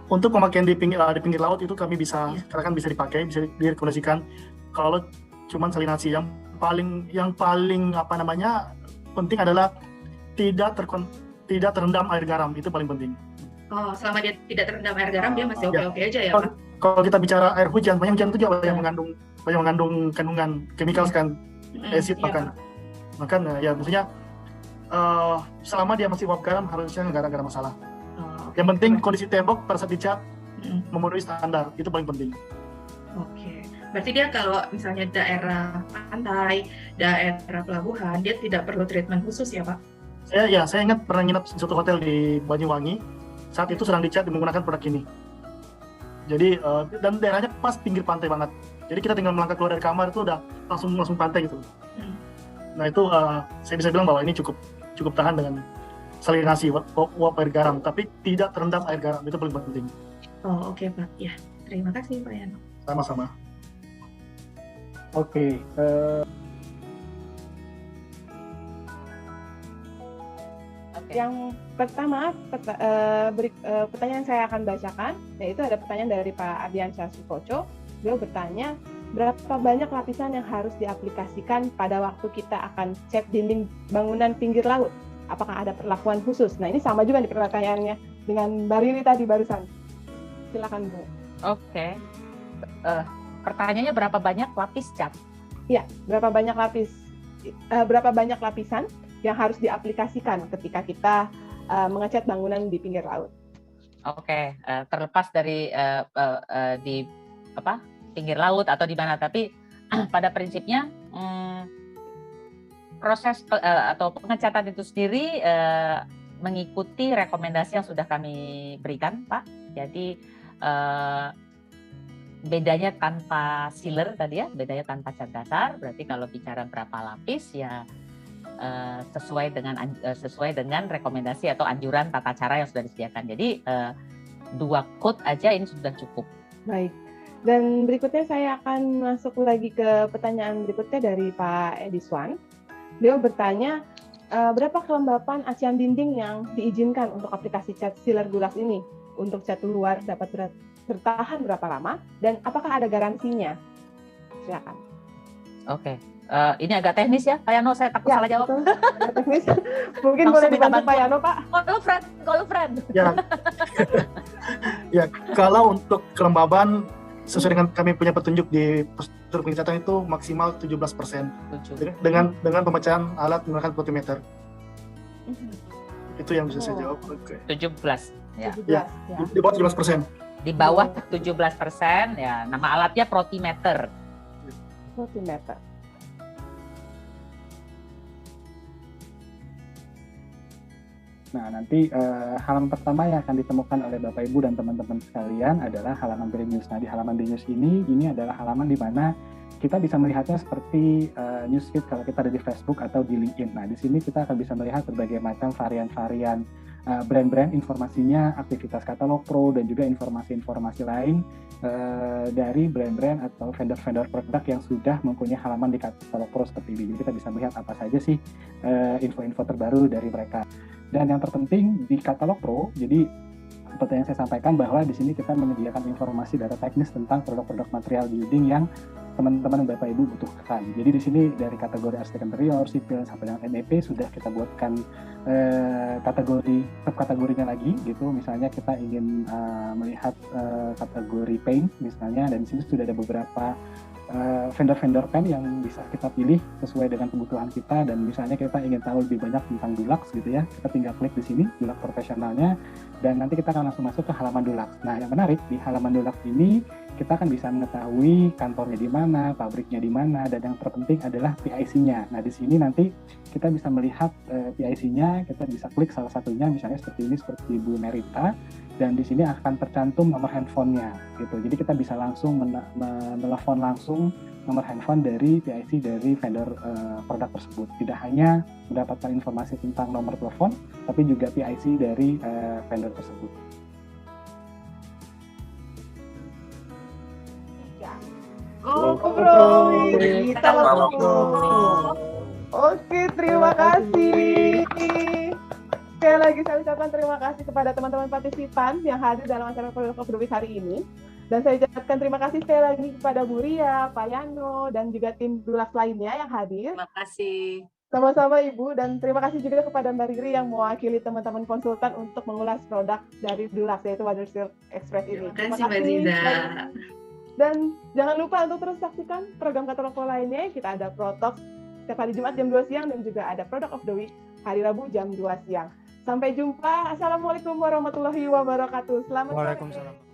Untuk pemakaian di pinggir laut itu kami bisa katakan bisa dipakai, bisa direkomendasikan. Kalau cuman salinasi yang paling penting adalah tidak terendam air garam, itu paling penting. Selama dia tidak terendam air garam dia masih oke-oke aja ya Pak? kalau kita bicara air hujan, banyak hujan itu juga Ya. banyak mengandung kandungan chemicals kan, acid Iya, bahkan. Makanya ya maksudnya selama dia masih uap garam harusnya nggak ada masalah. Oh, Yang penting kondisi tembok pada saat dicat Mm, memenuhi standar, itu paling penting. Oke, berarti dia kalau misalnya daerah pantai, daerah pelabuhan, dia tidak perlu treatment khusus ya Pak? Saya ingat pernah nginep di suatu hotel di Banyuwangi, saat itu sedang dicat menggunakan produk ini. Jadi dan daerahnya pas pinggir pantai banget. Jadi kita tinggal melangkah keluar dari kamar itu udah langsung pantai gitu. Hmm. Nah itu saya bisa bilang bahwa ini cukup tahan dengan salinasi uap air garam, tapi tidak terendam air garam, itu paling penting. Oh oke Pak, ya terima kasih Pak Yano. Sama-sama. Oke, Yang pertama, pertanyaan saya akan bacakan, yaitu ada pertanyaan dari Pak Ardiansyah Sukoco. Beliau bertanya, berapa banyak lapisan yang harus diaplikasikan pada waktu kita akan cat dinding bangunan pinggir laut? Apakah ada perlakuan khusus? Nah ini sama juga nih pertanyaannya dengan Mbak Riri tadi barusan. Silakan Bu. Oke. Pertanyaannya berapa banyak lapis cat? Iya, berapa banyak lapisan yang harus diaplikasikan ketika kita mengecat bangunan di pinggir laut? Oke, terlepas dari di pinggir laut atau di mana, tapi pada prinsipnya proses atau pengecatan itu sendiri mengikuti rekomendasi yang sudah kami berikan, Pak. Jadi bedanya tanpa sealer tadi ya, bedanya tanpa cat dasar. Berarti kalau bicara berapa lapis ya sesuai dengan rekomendasi atau anjuran tata cara yang sudah disediakan. Jadi 2 coat aja ini sudah cukup. Baik. Dan berikutnya saya akan masuk lagi ke pertanyaan berikutnya dari Pak Ediswan. Beliau bertanya, berapa kelembapan acian dinding yang diizinkan untuk aplikasi cat sealer Dulux ini? Untuk cat luar dapat bertahan berapa lama? Dan apakah ada garansinya? Silakan. Oke. Ini agak teknis ya, Pak Yano, saya takut salah jawab. Betul. Agak teknis. Mungkin Langsung boleh minta dibantu Pak bantuan. Yano, Pak. Call a friend. Ya, kalau untuk kelembaban sesuai dengan kami punya petunjuk di prosedur pengecatan itu maksimal 17% dengan pemecahan alat menggunakan multimeter. Itu yang bisa saya jawab. Oke. 17 ya. 17, Ya. Di bawah 17%. Di bawah 17% ya. Nama alatnya protimeter. Multimeter. nah nanti halaman pertama yang akan ditemukan oleh Bapak Ibu dan teman-teman sekalian adalah halaman Brain News. Nah di halaman Brain News ini adalah halaman di mana kita bisa melihatnya seperti newsfeed kalau kita ada di Facebook atau di LinkedIn. Nah di sini kita akan bisa melihat berbagai macam varian-varian brand-brand, informasinya, aktivitas katalog pro, dan juga informasi-informasi lain dari brand-brand atau vendor-vendor produk yang sudah mempunyai halaman di katalog pro seperti ini. Jadi kita bisa melihat apa saja sih info-info terbaru dari mereka. Dan yang terpenting di katalog pro, jadi seperti yang saya sampaikan bahwa di sini kita menyediakan informasi data teknis tentang produk-produk material building yang teman-teman dan Bapak Ibu butuhkan. Jadi di sini dari kategori arsitek interior, sipil sampai dengan MEP sudah kita buatkan subkategorinya lagi gitu. Misalnya kita ingin melihat kategori paint misalnya, dan di sini sudah ada beberapa vendor-vendor pen yang bisa kita pilih sesuai dengan kebutuhan kita. Dan misalnya kita ingin tahu lebih banyak tentang Dulux gitu ya, kita tinggal klik di sini Dulux profesionalnya, dan nanti kita akan langsung masuk ke halaman Dulux. Nah yang menarik di halaman Dulux ini kita akan bisa mengetahui kantornya di mana, pabriknya di mana, dan yang terpenting adalah PIC-nya. Nah di sini nanti kita bisa melihat PIC-nya, kita bisa klik salah satunya misalnya seperti ini, seperti Bu Merita, dan di sini akan tercantum nomor handphonenya gitu. Jadi kita bisa langsung menelepon langsung nomor handphone dari PIC dari vendor produk tersebut. Tidak hanya mendapatkan informasi tentang nomor telepon, tapi juga PIC dari vendor tersebut. Kita ngobrol. Oke, terima kasih. Sekali lagi saya ucapkan terima kasih kepada teman-teman partisipan yang hadir dalam acara Product of the Week hari ini. Dan saya ucapkan terima kasih sekali lagi kepada Bu Ria, Pak Yano, dan juga tim Dulux lainnya yang hadir. Terima kasih. Sama-sama Ibu, dan terima kasih juga kepada Mbak Riri yang mewakili teman-teman konsultan untuk mengulas produk dari Dulux, yaitu Water Silk Express ini. Terima kasih Mbak Ziza. Dan jangan lupa untuk terus saksikan program katalog lainnya. Kita ada Protalks setiap hari Jumat jam 2 siang dan juga ada Product of the Week hari Rabu jam 2 siang. Sampai jumpa. Assalamualaikum warahmatullahi wabarakatuh. Selamat sore. Waalaikumsalam.